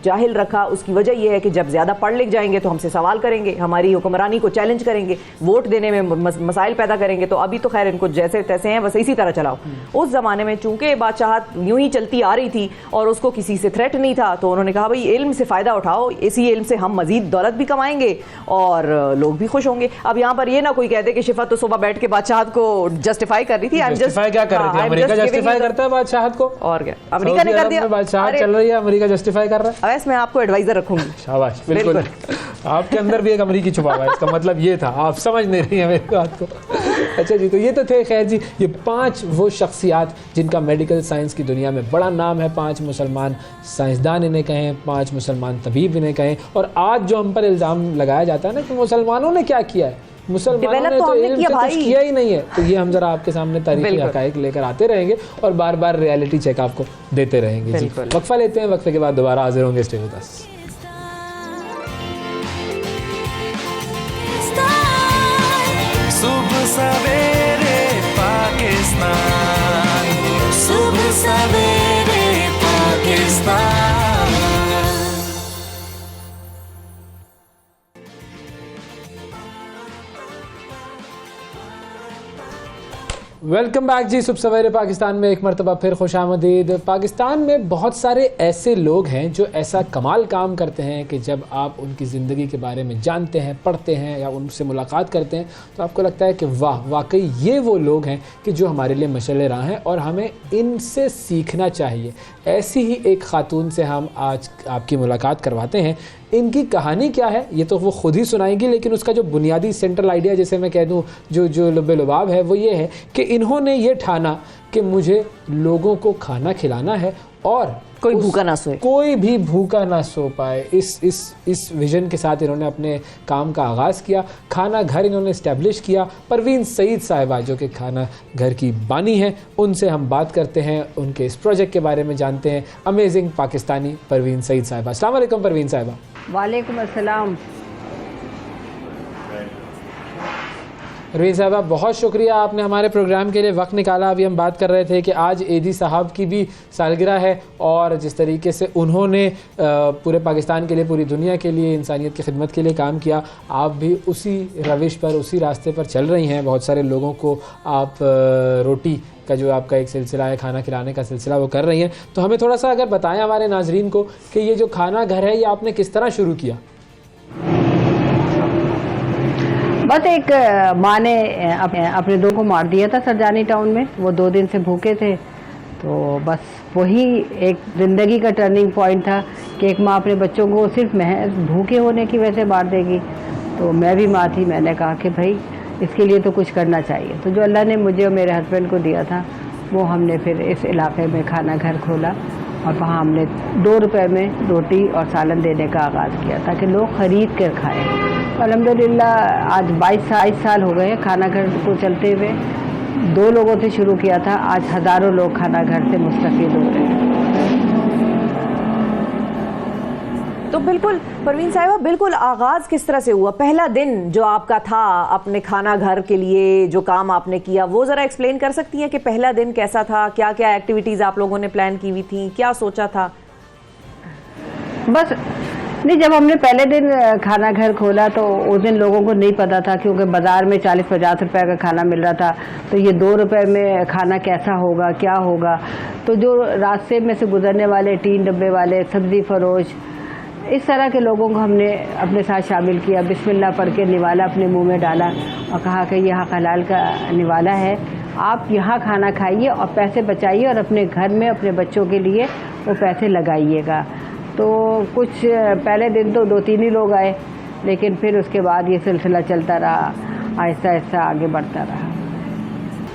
जाहिल रखा। उसकी वजह यह है कि जब ज़्यादा पढ़ लिख जाएंगे तो हमसे सवाल करेंगे, हमारी हुक्मरानी को चैलेंज करेंगे, वोट देने में मसाइल पैदा करेंगे। तो अभी तो खैर इनको जैसे तैसे हैं, बस इसी तरह चलाओ। उस ज़माने में चूंकि बादशाहत यूं ही चलती आ रही थी और उसको किसी से थ्रेट नहीं था, तो उन्होंने कहा भाई इल्म से फ़ायदा उठाओ, इसी इल्म से हम मज़ीद दौलत भी कमाएंगे और लोग भी खुश होंगे। अब यहाँ पर ये ना कोई कहते कि शिफा तो सुबह बैठ के बादशाहत को जस्टिफाई कर रही थी।
जस्टिफाई क्या कर रही थी? अमेरिका जस्टिफाई करता है बादशाहत को,
और क्या अमेरिका ने कर दिया।
बादशाहत चल रही है, अमेरिका जस्टिफाई कर रहा है।
वैसे मैं आपको एडवाइजर रखूंगी।
शाबाश, बिल्कुल। आपके अंदर भी एक अमेरिकी छुपा हुआ है, इसका मतलब ये था, आप समझ नहीं रही है मेरी बात को। अच्छा जी, तो ये तो थे खैर जी ये 5 वो शख्सियात जिनका मेडिकल साइंस की दुनिया में बड़ा नाम है। 5 मुसलमान साइंसदान इन्हें कहें, 5 मुसलमान तबीब इन्हें कहें। और आज जो हम पर इल्ज़ाम लगाया जाता है ना कि मुसलमानों ने क्या किया है, मुसलमानों ने तो इल्म से कुछ किया ही नहीं है, तो ये हम जरा आपके सामने तारीखी हक़ाइक़ लेकर आते रहेंगे और बार बार रियलिटी चेक आपको देते रहेंगे जी। वक्फा लेते हैं, वक्फे के बाद दोबारा हाजिर होंगे। Stay with us.
सुबह सवेरे पाकिस्तान, सुबह सवेरे पाकिस्तान।
वेलकम बैक जी। सुबह सवेरे पाकिस्तान में एक मरतबा फिर खुशामदीद। पाकिस्तान में बहुत सारे ऐसे लोग हैं जो ऐसा कमाल काम करते हैं कि जब आप उनकी ज़िंदगी के बारे में जानते हैं, पढ़ते हैं या उनसे मुलाकात करते हैं तो आपको लगता है कि वाह, वाकई ये वो लोग हैं कि जो हमारे लिए मशअल राह हैं और हमें इनसे सीखना चाहिए। ऐसी ही एक ख़ातून से हम आज आपकी मुलाकात करवाते हैं। इनकी कहानी क्या है ये तो वो ख़ुद ही सुनाएंगी, लेकिन उसका जो बुनियादी सेंट्रल आइडिया जिसे मैं कह दूँ जो लुबे-लुबाब है वो ये है कि इन्होंने ये ठाना कि मुझे लोगों को खाना खिलाना है और
कोई भूखा ना सोए,
कोई भी भूखा ना सो पाए। इस विज़न के साथ इन्होंने अपने काम का आगाज़ किया। खाना घर इन्होंने इस्टेब्लिश किया। परवीन सईद साहिबा जो कि खाना घर की बानी हैं, उनसे हम बात करते हैं, उनके इस प्रोजेक्ट के बारे में जानते हैं। अमेजिंग पाकिस्तानी परवीन सईद साहिबा। अस्सलाम वालेकुम परवीन साहिबा।
वालेकुम अस्सलाम।
परवीन साहिबा, बहुत शुक्रिया आपने हमारे प्रोग्राम के लिए वक्त निकाला। अभी हम बात कर रहे थे कि आज एदी साहब की भी सालगिरह है और जिस तरीके से उन्होंने पूरे पाकिस्तान के लिए, पूरी दुनिया के लिए, इंसानियत की खिदमत के लिए काम किया, आप भी उसी रविश पर, उसी रास्ते पर चल रही हैं। बहुत सारे लोगों को आप रोटी का जो आपका एक सिलसिला है, खाना खिलाने का सिलसिला, वो कर रही हैं। तो हमें थोड़ा सा अगर बताएं हमारे नाजरीन को कि ये जो खाना घर है ये आपने किस तरह शुरू किया?
बस एक माँ ने अपने दो को मार दिया था सरजानी टाउन में। वो 2 दिन से भूखे थे, तो बस वही एक ज़िंदगी का टर्निंग पॉइंट था कि एक माँ अपने बच्चों को सिर्फ महज भूखे होने की वजह से मार देगी। तो मैं भी माँ थी, मैंने कहा कि भाई इसके लिए तो कुछ करना चाहिए। तो जो अल्लाह ने मुझे और मेरे हस्बैंड को दिया था वो हमने फिर इस इलाके में खाना घर खोला और वहाँ हमने 2 रुपए में रोटी और सालन देने का आगाज़ किया ताकि लोग ख़रीद कर खाएँ। अल्हम्दुलिल्लाह आज 22 साल हो गए खाना घर को चलते हुए। 2 लोगों से शुरू किया था, आज हज़ारों लोग खाना घर से मुस्तफ़ीद हो रहे हैं।
तो बिल्कुल परवीन साहिबा, बिल्कुल आगाज़ किस तरह से हुआ? पहला दिन जो आपका था अपने खाना घर के लिए जो काम आपने किया, वो ज़रा एक्सप्लेन कर सकती हैं कि पहला दिन कैसा था? क्या क्या एक्टिविटीज़ आप लोगों ने प्लान की हुई थी, क्या सोचा था?
बस नहीं, जब हमने पहले दिन खाना घर खोला तो उस दिन लोगों को नहीं पता था, क्योंकि बाज़ार में 40-50 रुपए का खाना मिल रहा था। तो ये 2 रुपए में खाना कैसा होगा, क्या होगा? तो जो रास्ते में से गुजरने वाले टीन डब्बे वाले, सब्ज़ी फरोश, इस तरह के लोगों को हमने अपने साथ शामिल किया। बिस्मिल्लाह पढ़ के निवाला अपने मुंह में डाला और कहा कि यह हलाल का निवाला है, आप यहाँ खाना खाइए और पैसे बचाइए और अपने घर में अपने बच्चों के लिए वो पैसे लगाइएगा। तो कुछ पहले दिन तो 2-3 ही लोग आए, लेकिन फिर उसके बाद ये सिलसिला चलता रहा, आहिस्ता आहिस्ता आगे बढ़ता रहा।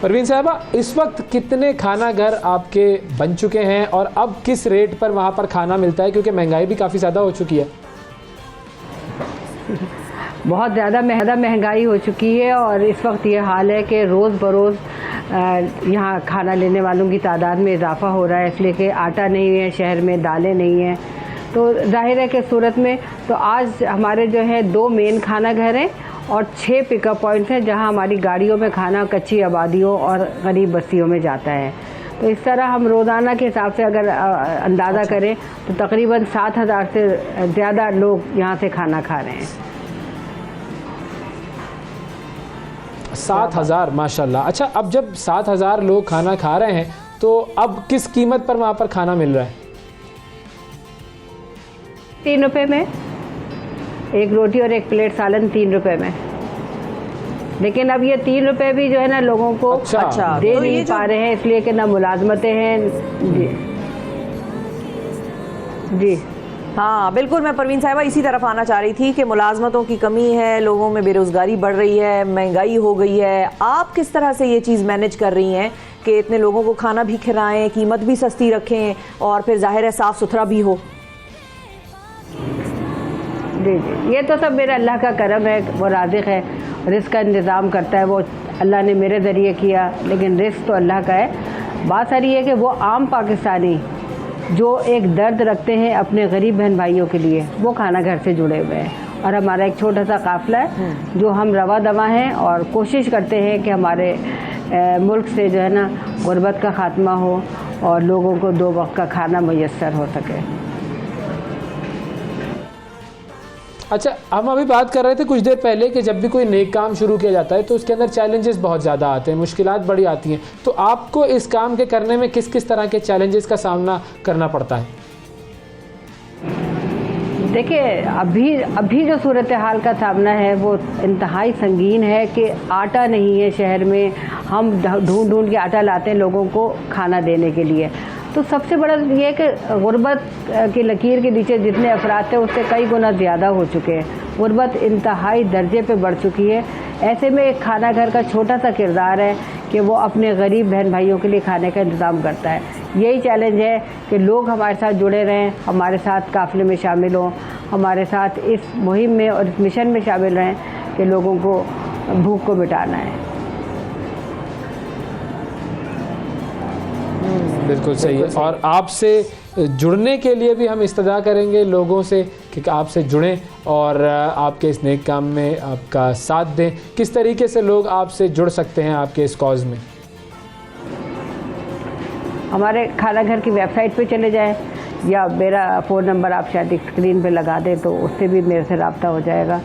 परवीन साहिबा, इस वक्त कितने खाना घर आपके बन चुके हैं और अब किस रेट पर वहाँ पर खाना मिलता है, क्योंकि महंगाई भी काफ़ी ज़्यादा हो चुकी है?
बहुत ज़्यादा महंगाई हो चुकी है और इस वक्त ये हाल है कि रोज़ बरोज़ यहाँ खाना लेने वालों की तादाद में इजाफा हो रहा है, इसलिए कि आटा नहीं है शहर में, दालें नहीं हैं। तो जाहिर है कि सूरत में तो आज हमारे जो है 2 मेन खाना घर हैं और 6 पिकअप पॉइंट्स हैं जहाँ हमारी गाड़ियों में खाना कच्ची आबादियों और गरीब बस्तियों में जाता है। तो इस तरह हम रोज़ाना के हिसाब से अगर अंदाज़ा करें तो तकरीबन 7,000 से ज़्यादा लोग यहाँ से खाना खा रहे हैं।
7,000, माशाल्लाह। अच्छा, अब जब 7,000 लोग खाना खा रहे हैं तो अब किस कीमत पर वहाँ पर खाना मिल रहा है?
3 रुपये में एक रोटी और एक प्लेट सालन, 3 रुपये में। लेकिन अब ये 3 रुपये भी जो है ना लोगों को
अच्छा
दे नहीं पा रहे हैं, इसलिए कि ना मुलाजमतें हैं। जी
हाँ बिल्कुल, मैं परवीन साहिबा इसी तरफ आना चाह रही थी कि मुलाजमतों की कमी है, लोगों में बेरोज़गारी बढ़ रही है, महंगाई हो गई है। आप किस तरह से ये चीज़ मैनेज कर रही हैं कि इतने लोगों को खाना भी खिलाएं, कीमत भी सस्ती रखें और फिर जाहिर है साफ़ सुथरा भी हो?
जी जी, ये तो सब मेरा अल्लाह का करम है, वो राज़िक़ है, रिज़्क़ का इंतज़ाम करता है, वो अल्लाह ने मेरे ज़रिए किया, लेकिन रिज़्क़ तो अल्लाह का है। बात सारी है कि वो आम पाकिस्तानी जो एक दर्द रखते हैं अपने गरीब बहन भाइयों के लिए, वो खाना घर से जुड़े हुए हैं। और हमारा एक छोटा सा काफ़िला है जो हम रवा दवा हैं और कोशिश करते हैं कि हमारे मुल्क से जो है ना गुर्बत का ख़ात्मा हो और लोगों को 2 वक्त का खाना मुयस्सर हो सके।
अच्छा, हम अभी बात कर रहे थे कुछ देर पहले कि जब भी कोई नेक काम शुरू किया जाता है तो उसके अंदर चैलेंजेस बहुत ज़्यादा आते हैं, मुश्किलात बड़ी आती हैं। तो आपको इस काम के करने में किस किस तरह के चैलेंजेस का सामना करना पड़ता है?
देखिए, अभी जो सूरत हाल का सामना है वो इंतहाई संगीन है कि आटा नहीं है शहर में। हम ढूंढ के आटा लाते हैं लोगों को खाना देने के लिए। तो सबसे बड़ा ये है कि गुर्बत की लकीर के नीचे जितने अफराद थे उससे कई गुना ज़्यादा हो चुके हैं। गुर्बत इंतहाई दर्जे पे बढ़ चुकी है। ऐसे में एक खाना घर का छोटा सा किरदार है कि वो अपने गरीब बहन भाइयों के लिए खाने का इंतज़ाम करता है। यही चैलेंज है कि लोग हमारे साथ जुड़े रहें, हमारे साथ काफ़िले में शामिल हों, हमारे साथ इस मुहिम में और इस मिशन में शामिल रहें कि लोगों को भूख को मिटाना है।
बिल्कुल सही है। और आपसे जुड़ने के लिए भी हम इस्तदा करेंगे लोगों से कि आपसे जुड़ें और आपके इस नेक काम में आपका साथ दें। किस तरीके से लोग आपसे जुड़ सकते हैं आपके इस कॉज में?
हमारे खाना घर की वेबसाइट पे चले जाएं या मेरा फ़ोन नंबर आप शायद स्क्रीन पे लगा दें तो उससे भी मेरे से रब्ता हो जाएगा।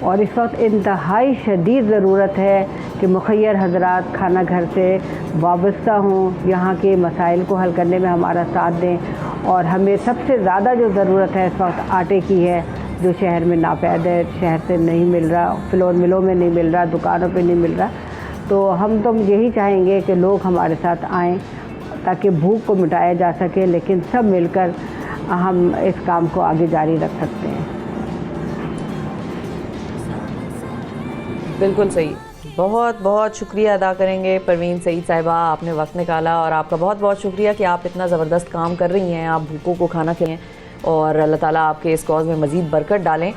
और इस वक्त इंतहाई शदीद ज़रूरत है कि मुखय्यर हजरात खाना घर से वाबस्ता हों, यहाँ के मसाइल को हल करने में हमारा साथ दें। और हमें सबसे ज़्यादा जो ज़रूरत है इस वक्त आटे की है, जो शहर में नापैद है, शहर से नहीं मिल रहा, फ्लोर मिलों में नहीं मिल रहा, दुकानों पे नहीं मिल रहा। तो हम तो यही चाहेंगे कि लोग हमारे साथ आएँ ताकि भूख को मिटाया जा सके, लेकिन सब मिलकर हम इस काम को आगे जारी रख सकते हैं।
बिल्कुल सही। बहुत बहुत शुक्रिया अदा करेंगे परवीन सईद साहिबा, आपने वक्त निकाला और आपका बहुत बहुत शुक्रिया कि आप इतना ज़बरदस्त काम कर रही हैं। आप भूखों को खाना खिलाएं और अल्लाह ताला आपके इस कॉज में मज़ीद बरकत डालें।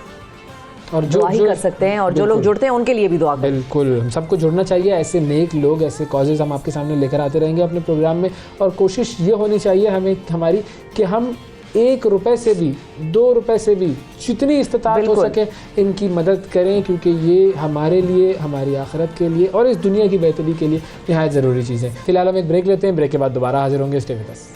और जो ही कर सकते हैं और जो लोग जुड़ते हैं उनके लिए भी दुआ करें।
बिल्कुल, हम सबको जुड़ना चाहिए। ऐसे नेक लोग, ऐसे कॉजेज़ हम आपके सामने लेकर आते रहेंगे अपने प्रोग्राम में। और कोशिश ये होनी चाहिए हमें हमारी कि हम 1 रुपए से भी 2 रुपए से भी जितनी इस्तिताअत हो सके इनकी मदद करें, क्योंकि ये हमारे लिए, हमारी आखिरत के लिए और इस दुनिया की बेहतरी के लिए निहायत ज़रूरी चीज़ है। फिलहाल हम एक ब्रेक लेते हैं, ब्रेक के बाद दोबारा हाजिर होंगे। Stay with us.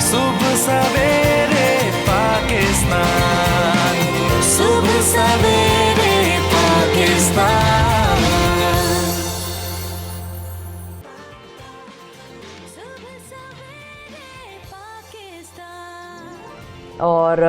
सुबह सवेरे पाकिस्तान, सुबह सवेरे पाकिस्तान।
और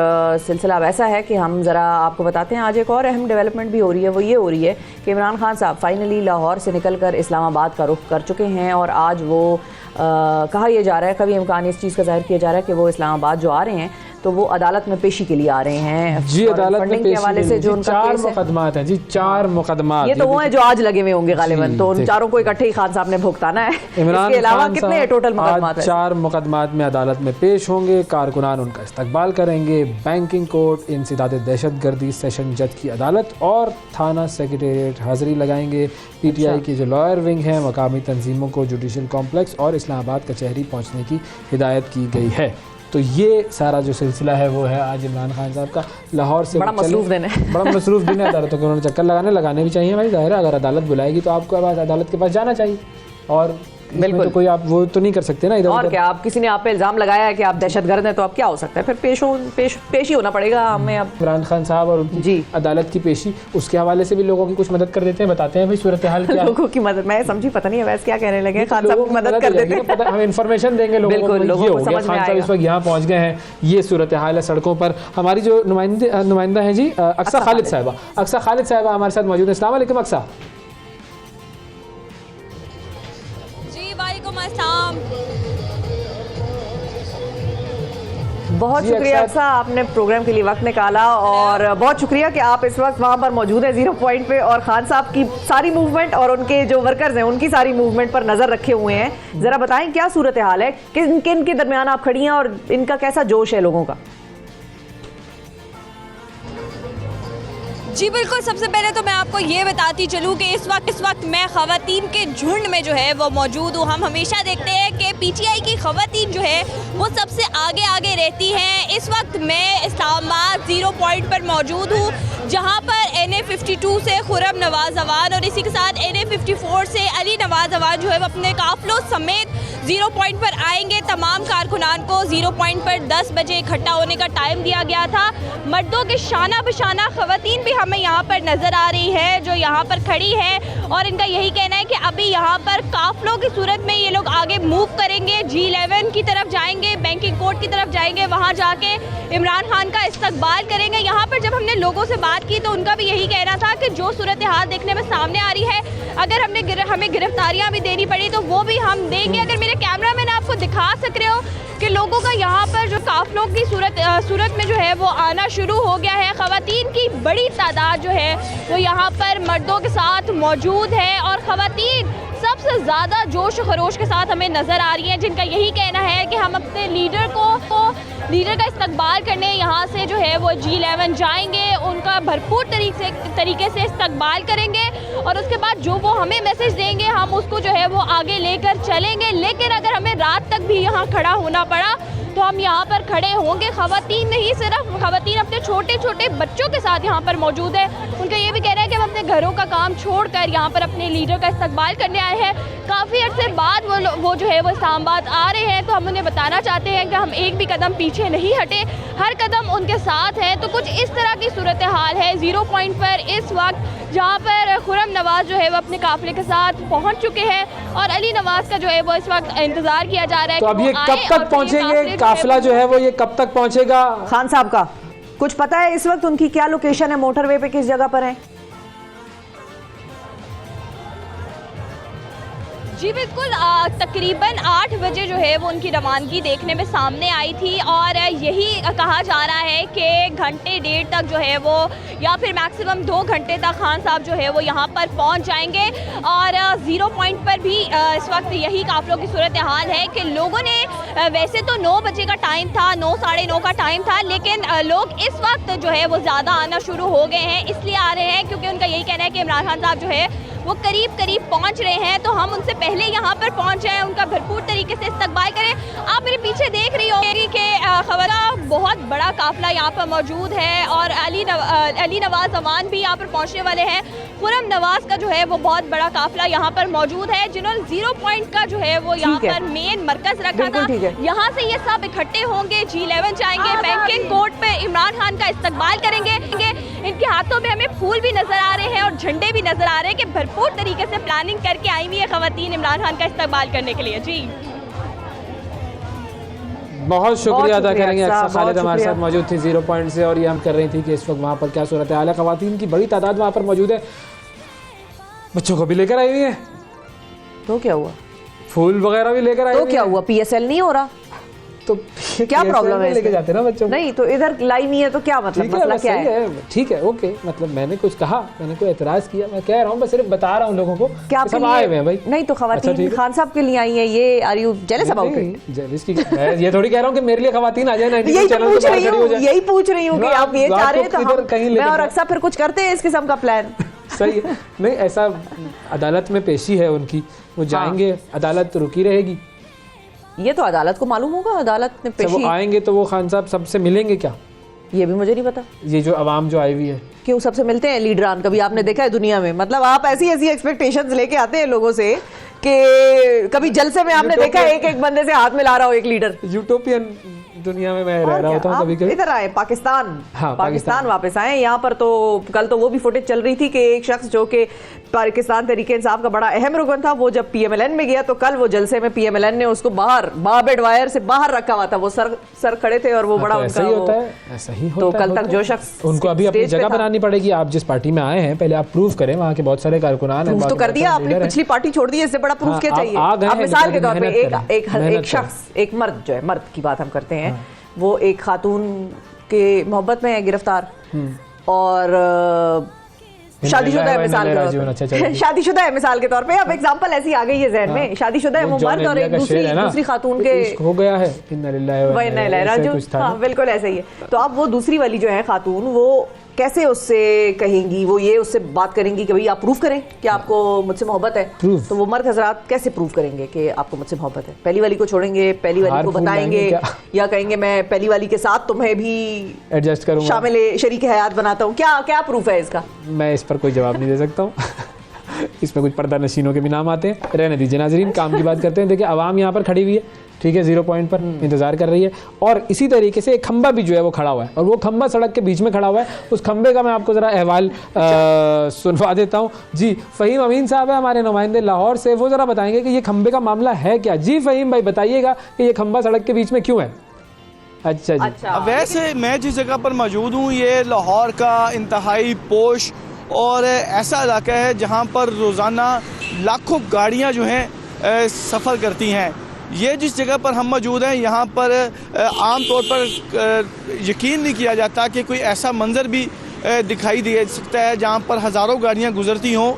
सिलसिला अब ऐसा है कि हम ज़रा आपको बताते हैं आज एक और अहम डेवलपमेंट भी हो रही है। वो ये हो रही है कि इमरान खान साहब फाइनली लाहौर से निकलकर इस्लामाबाद का रुख कर चुके हैं और आज वो कहा यह जा रहा है, कभी इम्कान इस चीज़ का जाहिर किया जा रहा है कि वो इस्लामाबाद जो आ रहे हैं तो वो अदालत में पेशी के लिए आ रहे हैं।
जी, अदालत में पेशी के हवाले से जो उनका 4 मुकदमात हैं जी, 4 मुकदमात।
ये तो वो है जो आज लगे हुए होंगे गालिबन, तो उन चारों को इकट्ठे ही खान साहब ने भुगताना है। इसके अलावा कितने टोटल मुकदमात हैं? 4
मुकदमात में अदालत में पेश होंगे। कारकुनान उनका इस्तकबाल करेंगे। बैंकिंग कोर्ट, इंसदाद दहशतगर्दी, सेशन जज की अदालत और थाना सेक्रेटेरिएट हाजिरी लगाएंगे। PTI की जो लॉयर विंग है, मकामी तंजीमों को जुडिशल कॉम्प्लेक्स और इस्लामाबाद कचहरी पहुँचने की हिदायत की गई है। तो ये सारा जो सिलसिला है वो है आज इमरान खान साहब का लाहौर से।
बड़ा मसरूफ दिन है।
बड़ा मसरूफ दिन है। अदालतों के उन्होंने चक्कर लगाने भी चाहिए भाई, ज़ाहिर है अगर अदालत बुलाएगी तो आपको अदालत के पास जाना चाहिए। और बिल्कुल तो कोई आप वो तो नहीं कर सकते ना इधर
और क्या। आप किसी ने आप पे इल्ज़ाम लगाया है कि आप दहशतगर्द हैं तो अब क्या हो सकता है, फिर पेशी होना पड़ेगा हमें। अब
इमरान खान साहब और उनकी अदालत की पेशी, उसके हवाले से भी लोगों की कुछ मदद कर देते हैं, बताते हैं भाई सूरत हाल क्या।
लोगों की मदद मैं समझी, पता नहीं है वैसे क्या कहने लगे। खान साहब की मदद कर देते हैं,
हम इन्फॉर्मेशन देंगे लोगों को। खान साहब इस वक्त यहाँ पहुँच गए हैं, ये सूरत हाल है सड़कों पर। हमारी जो नुमाइंदा हैं जी अक्सा खालिद साहिबा, अक्सा खालिद साहिबा हमारे साथ मौजूद है। अस्सलाम वालेकुम अक्सा।
बहुत शुक्रिया अक्सा, आपने प्रोग्राम के लिए वक्त निकाला और बहुत शुक्रिया कि आप इस वक्त वहाँ पर मौजूद हैं 0 पॉइंट पे और खान साहब की सारी मूवमेंट और उनके जो वर्कर्स हैं उनकी सारी मूवमेंट पर नज़र रखे हुए हैं। ज़रा बताएं क्या सूरत हाल है, किन किन के दरमियान आप खड़ी हैं और इनका कैसा जोश है लोगों का?
जी बिल्कुल, सबसे पहले तो मैं आपको ये बताती चलूँ कि इस वक्त मैं ख़वातीन के झुंड में जो है वो मौजूद हूँ। हम हमेशा देखते हैं कि PTI की ख़वातीन जो है वो सबसे आगे रहती हैं। इस वक्त मैं इस्लामाबाद 0 पॉइंट पर मौजूद हूँ जहां पर NA52 से खुरम नवाज अवान और इसी के साथ NA54 से अली नवाज अवान जो है वो अपने काफिलों समेत 0 पॉइंट पर आएंगे। तमाम कारकुनान को 0 पॉइंट पर 10 बजे इकट्ठा होने का टाइम दिया गया था। मर्दों के शाना बशाना खवातीन भी हमें यहाँ पर नज़र आ रही है जो यहाँ पर खड़ी है और इनका यही कहना है कि अभी यहाँ पर काफिलों की सूरत में ये लोग आगे मूव करेंगे, G11 की तरफ जाएंगे, बैंकिंग कोर्ट की तरफ जाएंगे, वहाँ जाके इमरान खान का इस्तकबाल करेंगे। यहाँ पर जब हमने लोगों से बात की तो उनका भी यही कहना था कि जो सूरत हाल देखने में सामने आ रही है, अगर हमें गिरफ्तारियाँ भी देनी पड़ी तो वो भी हम देंगे। अगर मेरे कैमरा मैन आपको दिखा सक रहे हो कि लोगों का यहाँ पर जो काफिलों की सूरत में जो है वो आना शुरू हो गया है। खवातीन की बड़ी तादाद जो है वो यहाँ पर मर्दों के साथ मौजूद है और खवातीन सबसे ज़्यादा जोश खरोश के साथ हमें नज़र आ रही हैं, जिनका यही कहना है कि हम अपने लीडर का इस्तकबाल करने यहाँ से जो है वो G11 जाएंगे, उनका भरपूर तरीके से इस्तकबाल करेंगे और उसके बाद जो वो हमें मैसेज देंगे हम उसको जो है वो आगे लेकर चलेंगे। लेकिन अगर हमें रात तक भी यहाँ खड़ा होना पड़ा तो हम यहाँ पर खड़े होंगे। खवातीन नहीं, सिर्फ खवातीन अपने छोटे छोटे बच्चों के साथ यहाँ पर मौजूद है। उनका ये भी कहना है कि हम अपने घरों का काम छोड़कर यहाँ पर अपने लीडर का इस्तकबाल करने आए हैं। काफ़ी अर्से बाद वो जो है वो इस्लामाबाद आ रहे हैं, तो हम उन्हें बताना चाहते हैं कि हम एक भी कदम पीछे नहीं हटे, हर कदम उनके साथ है। तो कुछ इस तरह की सूरत हाल है 0 पॉइंट पर इस वक्त, जहाँ पर खुरम नवाज जो है वो अपने काफिले के साथ पहुँच चुके हैं और अली नवाज का जो है वो इस वक्त इंतजार किया जा रहा है।
तो अब ये कब तक पहुँचेंगे, काफिला जो है वो ये कब तक पहुँचेगा?
खान साहब का कुछ पता है इस वक्त उनकी क्या लोकेशन है, मोटरवे पे किस जगह पर है?
जी बिल्कुल, तकरीबन 8 बजे जो है वो उनकी रवानगी देखने में सामने आई थी और यही कहा जा रहा है कि घंटे डेढ़ तक जो है वो या फिर मैक्सिमम 2 घंटे तक खान साहब जो है वो यहाँ पर पहुँच जाएंगे। और 0 पॉइंट पर भी इस वक्त यही काफिलों की सूरत हाल है कि लोगों ने वैसे तो 9 बजे का टाइम था, 9 साढ़े 9 का टाइम था, लेकिन लोग इस वक्त जो है वो ज़्यादा आना शुरू हो गए हैं। इसलिए आ रहे हैं क्योंकि उनका यही कहना है कि इमरान खान साहब जो है वो करीब पहुंच रहे हैं, तो हम उनसे पहले यहाँ पर पहुंच जाएं, उनका भरपूर तरीके से इस्तकबाल करें। आप मेरे पीछे देख रही होंगी कि खवाला बहुत बड़ा काफिला यहाँ पर मौजूद है और अली नवाज अवान भी यहाँ पर पहुँचने वाले हैं। खुरम नवाज का जो है वो बहुत बड़ा काफिला यहाँ पर मौजूद है, जिन्होंने 0 पॉइंट का जो है वो यहाँ पर मेन मरकज रखा था। यहाँ से ये सब इकट्ठे होंगे, G11 जाएंगे, बैंकिंग कोर्ट पे इमरान खान का इस्तकबाल करेंगे। इनके हाथों में हमें फूल भी नजर आ रहे हैं और झंडे भी नजर आ रहे हैं कि भरपूर तरीके से प्लानिंग करके आई हुई है खवातीन इमरान खान का इस्तकबाल करने के लिए। जी
बहुत शुक्रिया अदा करेंगे। खालिद हमारे साथ मौजूद थी 0 पॉइंट से और ये हम कर रही थी कि इस वक्त वहाँ पर क्या सूरत हाल है। खवातीन की बड़ी तादाद वहाँ पर मौजूद है, बच्चों को भी लेकर आई हुई है।
तो क्या हुआ?
फूल वगैरह भी लेकर आई
तो क्या हुआ? PSL नहीं हो रहा
तो
क्या प्रॉब्लम है?
लेके जाते ना बच्चों
नहीं तो इधर लाई नहीं है तो क्या मतलब, मसला क्या है?
ठीक है, ओके, मतलब मैंने कुछ कहा, मैंने कोई एतराज किया? मैं कह रहा हूँ, बस सिर्फ बता रहा हूँ लोगों को
क्या
सब आए हुए हैं भाई।
नहीं तो खवातीन खान साहब के लिए आई है, ये are you jealous about it?
Jealous की मैं ये थोड़ी कह रहा हूँ कि मेरे लिए खवातीन आ जाए 92
यही
चैनल
पूछ रही हूँ, यही पूछ रही हूँ कि आप ये चाह रहे हैं तो मैं और अक्सर फिर कुछ करते हैं इस किस्म का प्लान।
सही है, नहीं ऐसा अदालत में पेशी है उनकी, वो जाएंगे, अदालत रुकी रहेगी।
ये तो अदालत को मालूम होगा, अदालत ने पेशी।
वो आएंगे तो वो खान साहब सबसे मिलेंगे क्या?
ये भी मुझे नहीं पता।
ये जो अवाम जो आई हुई है,
क्यों सबसे मिलते हैं लीडरान? कभी आपने देखा है दुनिया में? मतलब आप ऐसी एक्सपेक्टेशंस लेके आते हैं लोगों से कि कभी जलसे में आपने देखा है एक बंदे से हाथ मिला रहा हो एक लीडर?
यूटोपियन दुनिया में मैं रह रहा होता हूँ कभी कभी।
इधर आए पाकिस्तान,
हाँ,
पाकिस्तान वापस आए यहाँ पर। तो कल तो वो भी फुटेज चल रही थी कि एक शख्स जो कि पाकिस्तान तहरीक इंसाफ का बड़ा अहम रुकन था, वो जब PMLN में गया तो कल वो जलसे में PMLN ने उसको बाहर बाबेड वायर से बाहर रखा हुआ था, वो सर खड़े थे और वो बड़ा उनका
ऐसा ही होता है, ऐसा ही होता है।
तो कल तक जो शख्स
उनको अभी अपनी जगह बनानी पड़ेगी। आप जिस पार्टी में आए हैं पहले आप प्रूव करें, वहाँ के बहुत सारे कारकुनान हैं।
तो कर दिया आपने, पिछली पार्टी छोड़ दी, इससे बड़ा प्रूफ क्या चाहिए? आप मिसाल के तौर पे एक शख्स, एक मर्द जो है, मर्द की बात हम करते हैं, वो एक खातून के मोहब्बत में है गिरफ्तार और शादीशुदा है मिसाल के तौर पे, शादीशुदा है मिसाल के तौर पे। अब एग्जांपल ऐसी आ गई है जहन में, शादीशुदा है वो मर्द और एक दूसरी खातून के
हो गया है।
हाँ बिल्कुल ऐसा ही है। तो अब वो दूसरी वाली जो है खातून, वो कैसे उससे कहेंगी? वो ये उससे बात करेंगी कि भाई आप प्रूफ करें कि आपको मुझसे मोहब्बत है। तो वो मर्द हजरात कैसे प्रूफ करेंगे कि आपको मुझसे मोहब्बत है? पहली वाली को छोड़ेंगे, पहली वाली को बताएंगे, या कहेंगे मैं पहली वाली के साथ तुम्हें भी
एडजस्ट करूंगा,
शामिल शरीक हयात बनाता हूँ? क्या प्रूफ है इसका?
मैं इस पर कोई जवाब नहीं दे सकता हूँ। इसमें कुछ पर्दा नशीनों के भी नाम आते हैं, रहने दीजिए नाजरीन, काम की बात करते हैं। देखिए आवाम यहाँ पर खड़ी हुई है, ठीक है, 0 पॉइंट पर इंतजार कर रही है, और इसी तरीके से एक खंबा भी जो है वो खड़ा हुआ है, और वो खंबा सड़क के बीच में खड़ा हुआ है। उस खंबे का मैं आपको ज़रा अहवाल सुनवा देता हूँ। जी फ़हीम अमीन साहब है हमारे नुमाइंदे लाहौर से, वो ज़रा बताएंगे कि ये खंबे का मामला है क्या। जी फ़हीम भाई बताइएगा कि ये खंबा सड़क के बीच में क्यों है? अच्छा जी।
वैसे मैं जिस जगह पर मौजूद हूँ ये लाहौर का इंतहाई पोश और ऐसा इलाका है जहाँ पर रोज़ाना लाखों गाड़ियाँ जो हैं सफ़र करती हैं। ये जिस जगह पर हम मौजूद हैं यहाँ पर आम तौर पर यकीन नहीं किया जाता कि कोई ऐसा मंजर भी दिखाई दे सकता है जहाँ पर हज़ारों गाड़ियाँ गुजरती हों।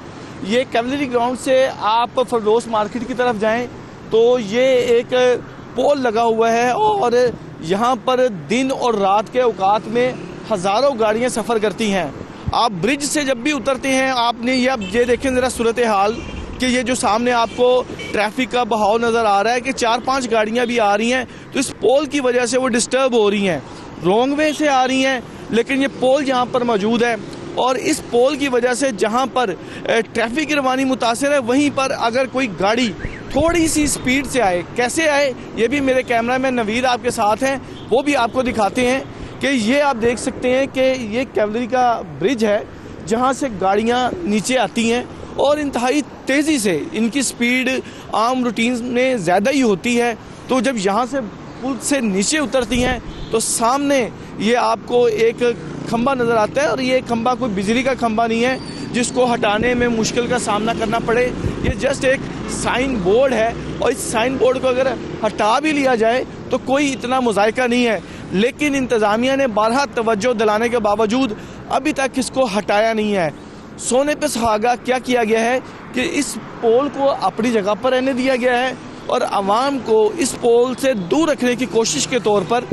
ये कैवलरी ग्राउंड से आप फरदौस मार्केट की तरफ जाएं तो ये एक पोल लगा हुआ है और यहाँ पर दिन और रात के औकात में हज़ारों गाड़ियाँ सफ़र करती हैं। आप ब्रिज से जब भी उतरते हैं आपने ये देखें ज़रा सूरत हाल कि ये जो सामने आपको ट्रैफिक का बहाव नज़र आ रहा है कि 4-5 गाड़ियाँ भी आ रही हैं, तो इस पोल की वजह से वो डिस्टर्ब हो रही हैं, रॉन्ग वे से आ रही हैं, लेकिन ये पोल यहाँ पर मौजूद है और इस पोल की वजह से जहाँ पर ट्रैफिक की रवानी मुतासिर है, वहीं पर अगर कोई गाड़ी थोड़ी सी स्पीड से आए, कैसे आए ये भी मेरे कैमरा मैन नवीद आपके साथ हैं, वो भी आपको दिखाते हैं कि ये आप देख सकते हैं कि ये कैवलरी का ब्रिज है जहाँ से गाड़ियाँ नीचे आती हैं और इंतहाई तेज़ी से इनकी स्पीड आम रूटीन में ज़्यादा ही होती है। तो जब यहाँ से पुल से नीचे उतरती हैं तो सामने ये आपको एक खंबा नज़र आता है और ये खंबा कोई बिजली का खंबा नहीं है जिसको हटाने में मुश्किल का सामना करना पड़े। ये जस्ट एक साइन बोर्ड है और इस साइन बोर्ड को अगर हटा भी लिया जाए तो कोई इतना मुज़ायका नहीं है, लेकिन इंतज़ामिया ने बारहा तवज्जो दिलाने के बावजूद अभी तक इसको हटाया नहीं है। सोने पे सुहागा क्या किया गया है कि इस पोल को अपनी जगह पर रहने दिया गया है और आवाम को इस पोल से दूर रखने की कोशिश के तौर पर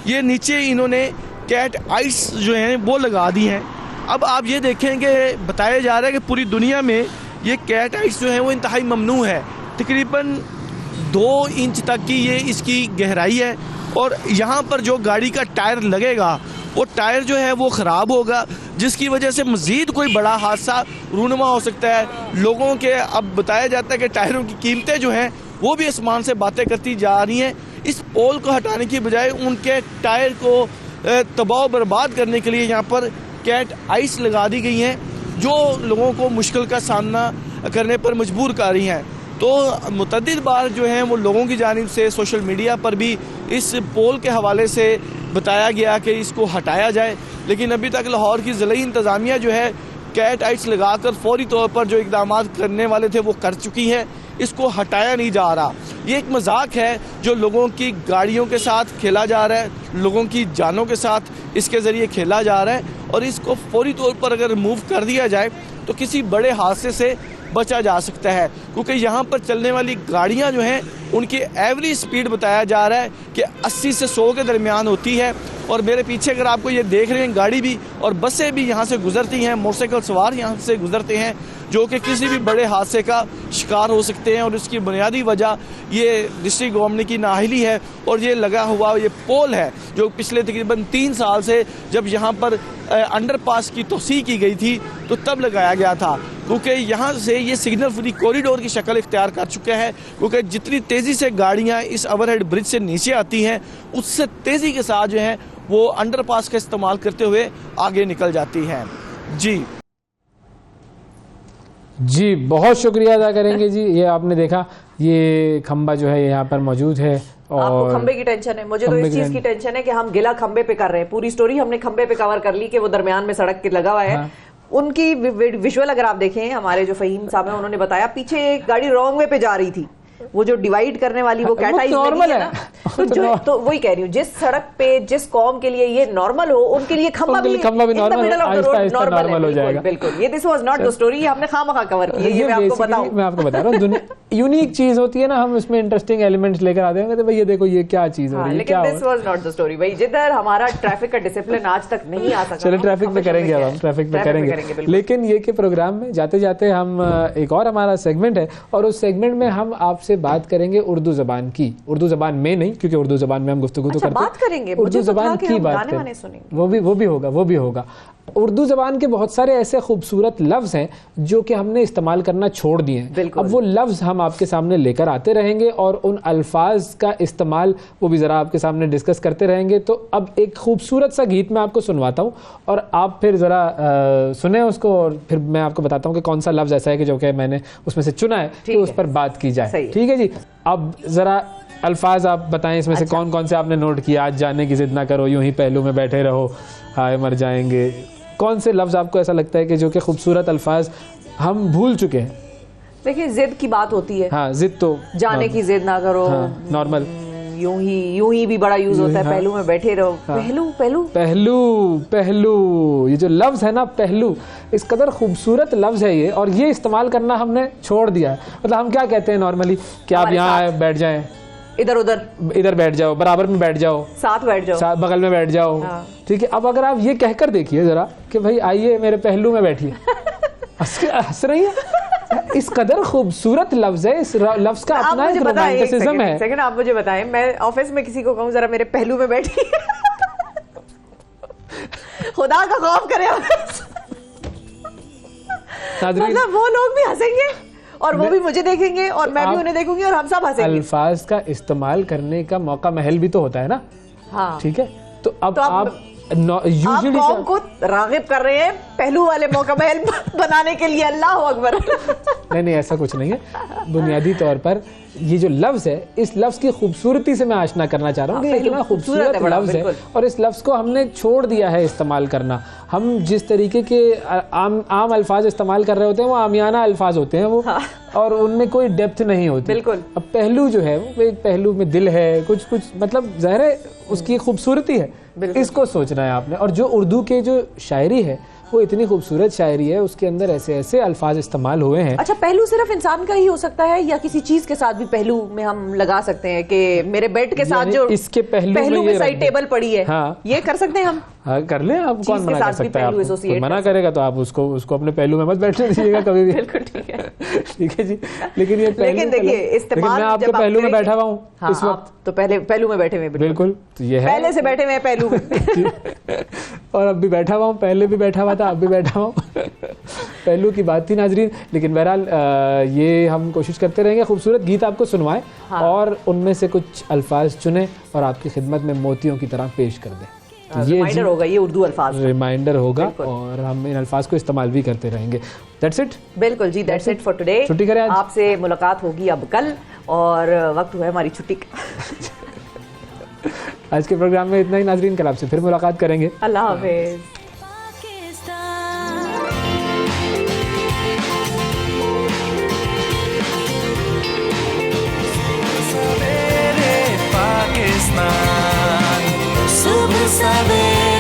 ये नीचे इन्होंने कैट आइस जो हैं वो लगा दी हैं। अब आप ये देखें कि बताया जा रहा है कि पूरी दुनिया में ये कैट आइस जो है वो इंतहाई ममनू है। तकरीबन 2 इंच तक की ये इसकी गहराई है और यहाँ पर जो गाड़ी का टायर लगेगा वो टायर जो है वो ख़राब होगा, जिसकी वजह से मज़ीद कोई बड़ा हादसा रूनुमा हो सकता है। लोगों के अब बताया जाता है कि टायरों की कीमतें जो हैं वो भी आसमान से बातें करती जा रही हैं। इस पोल को हटाने की बजाय उनके टायर को तबाह बर्बाद करने के लिए यहाँ पर कैट आइस लगा दी गई हैं जो लोगों को मुश्किल का सामना करने पर मजबूर कर रही हैं। तो मुतअद्दिद बार जो हैं वो लोगों की जानिब से सोशल मीडिया पर भी इस पोल के हवाले से बताया गया कि इसको हटाया जाए, लेकिन अभी तक लाहौर की ज़िला इंतज़ामिया जो है कैट आइट्स लगाकर फौरी तौर पर जो इक़दाम करने वाले थे वो कर चुकी है। इसको हटाया नहीं जा रहा। ये एक मजाक है जो लोगों की गाड़ियों के साथ खेला जा रहा है, लोगों की जानों के साथ इसके ज़रिए खेला जा रहा है और इसको फौरी तौर पर अगर रिमूव कर दिया जाए तो किसी बड़े हादसे से बचा जा सकता है, क्योंकि यहाँ पर चलने वाली गाड़ियाँ जो हैं उनकी एवरेज स्पीड बताया जा रहा है कि 80 से 100 के दरमियान होती है। और मेरे पीछे अगर आपको ये देख रहे हैं गाड़ी भी और बसें भी यहाँ से गुजरती हैं, मोटरसाइकिल सवार यहाँ से गुजरते हैं जो कि किसी भी बड़े हादसे का शिकार हो सकते हैं। और इसकी बुनियादी वजह ये डिस्ट्रिक्ट गवर्नमेंट की नाअहली है और ये लगा हुआ ये पोल है जो पिछले तकरीबन 3 साल से जब यहाँ पर अंडरपास की तोसी की गई थी तो तब लगाया गया था, क्योंकि यहाँ से ये सिग्नल फ्री कॉरिडोर की शक्ल इख्तियार कर चुका है, क्योंकि जितनी तेज़ी से गाड़ियाँ इस ओवरहेड ब्रिज से नीचे आती हैं उससे तेज़ी के साथ जो है वो अंडरपास का इस्तेमाल करते हुए आगे निकल जाती हैं।
जी बहुत शुक्रिया अदा करेंगे जी। ये आपने देखा ये खंबा जो है यहाँ पर मौजूद है और
आपको खंबे की टेंशन है, मुझे तो इस चीज की टेंशन है कि हम गिला खंबे पे कर रहे हैं। पूरी स्टोरी हमने खंबे पे कवर कर ली कि वो दरमियान में सड़क के लगा हुआ है। उनकी विजुअल अगर आप देखें, हमारे जो फ़हीम साहब हैं उन्होंने बताया पीछे एक गाड़ी रॉन्ग वे पे जा रही थी वो जो डिवाइड करने वाली वो कैटाइज
नॉर्मल
है ना, तो वही कह रही हूँ, जिस सड़क पे जिस कौम के लिए ये नॉर्मल हो, उनके लिए खंबा भी
नॉर्मल हो जाएगा।
बिल्कुल, ये this was not the story, ये हमने खामखा कवर की है, ये मैं आपको बताऊं।
मैं आपको बता रहा हूँ, यूनिक चीज होती है ना, हम उसमें इंटरेस्टिंग एलिमेंट्स लेकर आते हैं, तो भाई ये देखो ये क्या चीज हो रही है,
लेकिन this was not the story भाई, जिधर हमारा ट्रैफिक का डिसिप्लिन आज तक नहीं आ सका।
चलो ट्रैफिक पे करेंगे, अब हम ट्रैफिक पे करेंगे, लेकिन ये कि प्रोग्राम में जाते जाते हम एक और हमारा सेगमेंट है, और उस सेगमेंट में हम आपसे बात करेंगे उर्दू जबान की, उर्दू जबान में नहीं, क्योंकि उर्दू जबान में हम गुफ्तगू तो करते हैं,
बात करेंगे
उर्दू जबान की बात करें, वो भी होगा। उर्दू जबान के बहुत सारे ऐसे खूबसूरत लफ्ज़ हैं जो कि हमने इस्तेमाल करना छोड़ दिए हैं। अब वो लफ्ज़ हम आपके सामने लेकर आते रहेंगे और उन अल्फाज का इस्तेमाल वो भी ज़रा आपके सामने डिस्कस करते रहेंगे। तो अब एक खूबसूरत सा गीत मैं आपको सुनवाता हूँ और आप फिर ज़रा सुने उसको, और फिर मैं आपको बताता हूँ कि कौन सा लफ्ज़ ऐसा है कि जो कि मैंने उसमें से चुना है, तो उस पर बात की जाए। ठीक है जी, अब ज़रा अल्फाज आप बताएं इसमें से कौन कौन से आपने नोट किया। आज जाने की जिद ना करो, यूं ही पहलू में बैठे रहो, हाय मर जाएंगे। कौन से लफ्ज़ आपको ऐसा लगता है कि जो कि खूबसूरत अल्फाज हम भूल चुके हैं?
देखिए, जिद की बात होती है।
हाँ, जिद तो
जाने की जिद ना करो,
नॉर्मल।
यूं ही भी बड़ा यूज होता है, पहलू में बैठे रहो। पहलू, ये जो लफ्ज़ है ना पहलू, इस कदर खूबसूरत लफ्ज़ है ये, और ये इस्तेमाल करना हमने छोड़ दिया है। मतलब हम क्या कहते हैं नॉर्मली कि आप यहाँ बैठ जाएं, इधर बैठ जाओ, बराबर में बैठ जाओ, साथ बैठ जाओ,
बगल में बैठ जाओ। ठीक है, अब अगर आप ये कहकर देखिए जरा कि भाई आइए मेरे पहलू में बैठिए, हंस रही है। इस कदर खूबसूरत लफ्ज है, इस लफ्ज का अपना एक रोमांटिसिज्म है।
सेकंड, आप मुझे बताएं, मैं ऑफिस में किसी को कहूँ जरा मेरे पहलू में बैठिए, खुदा का खौफ करे, मतलब वो लोग भी हंसेंगे और वो भी मुझे देखेंगे और मैं भी उन्हें देखूंगी और हम सब हंसेंगे।
अल्फाज का इस्तेमाल करने का मौका महल भी तो होता है ना। हाँ, ठीक है, तो अब आप यूजुअली
कौम को रागिब कर रहे हैं पहलू वाले मौका महल बनाने के लिए। अल्लाह अकबर।
नहीं, ऐसा कुछ नहीं है। बुनियादी तौर पर ये जो लफ्ज़ है, इस लफ्ज़ की खूबसूरती से मैं आशना करना चाह रहा हूँ कि इतना खूबसूरत लफ्ज़ है और इस लफ्ज़ को हमने छोड़ दिया है इस्तेमाल करना। हम जिस तरीके के आम अल्फाज इस्तेमाल कर रहे होते हैं वो आमियाना अल्फाज होते हैं वो, और उनमें कोई डेप्थ नहीं होती।
बिल्कुल।
अब पहलू जो है वो एक पहलू में दिल है, कुछ मतलब ज़ाहिर है उसकी खूबसूरती है, इसको सोचना है आपने। और जो उर्दू के जो शायरी है वो इतनी खूबसूरत शायरी है, उसके अंदर ऐसे ऐसे अल्फाज इस्तेमाल हुए हैं।
अच्छा, पहलू सिर्फ इंसान का ही हो सकता है या किसी चीज के साथ भी पहलू में हम लगा सकते हैं कि मेरे बेड के साथ जो
इसके पहलू
में साइड टेबल पड़ी है,
हाँ,
ये कर सकते हैं हम?
हाँ, कर ले, आप कौन मना कर सकता है? आप मना करेगा तो आप उसको अपने पहलू में मत बैठने दीजिएगा कभी भी।
बिल्कुल ठीक है,
ठीक है जी। लेकिन ये
देखिए इस्तेमाल,
मैं आपके पहलू में बैठा हुआ हूँ इस वक्त,
तो पहले पहलू में बैठे हुए,
बिल्कुल तो ये है,
पहले से बैठे हुए पहलू में
और अब भी बैठा हुआ हूँ, पहले भी बैठा हुआ था, अब भी बैठा हूँ। पहलू की बात थी नाजरीन। लेकिन बहरहाल ये हम कोशिश करते रहेंगे खूबसूरत गीत आपको सुनवाएं, और उनमें से कुछ अल्फाज चुने और आपकी खिदमत में मोतियों की तरह पेश कर दें।
रिमाइंडर होगा, ये उर्दू अल्फाज
रिमाइंडर होगा और हम इन अल्फाज को इस्तेमाल भी करते रहेंगे। That's it.
बिल्कुल जी, दैट्स इट फॉर टुडे।
छुट्टी करें,
आपसे मुलाकात होगी अब कल, और वक्त हुआ है हमारी छुट्टी का।
आज के प्रोग्राम में इतना ही नाजरीन, कल आपसे फिर मुलाकात करेंगे।
अल्लाह हाफिज़।
पाकिस्तान सुबह सवेरे।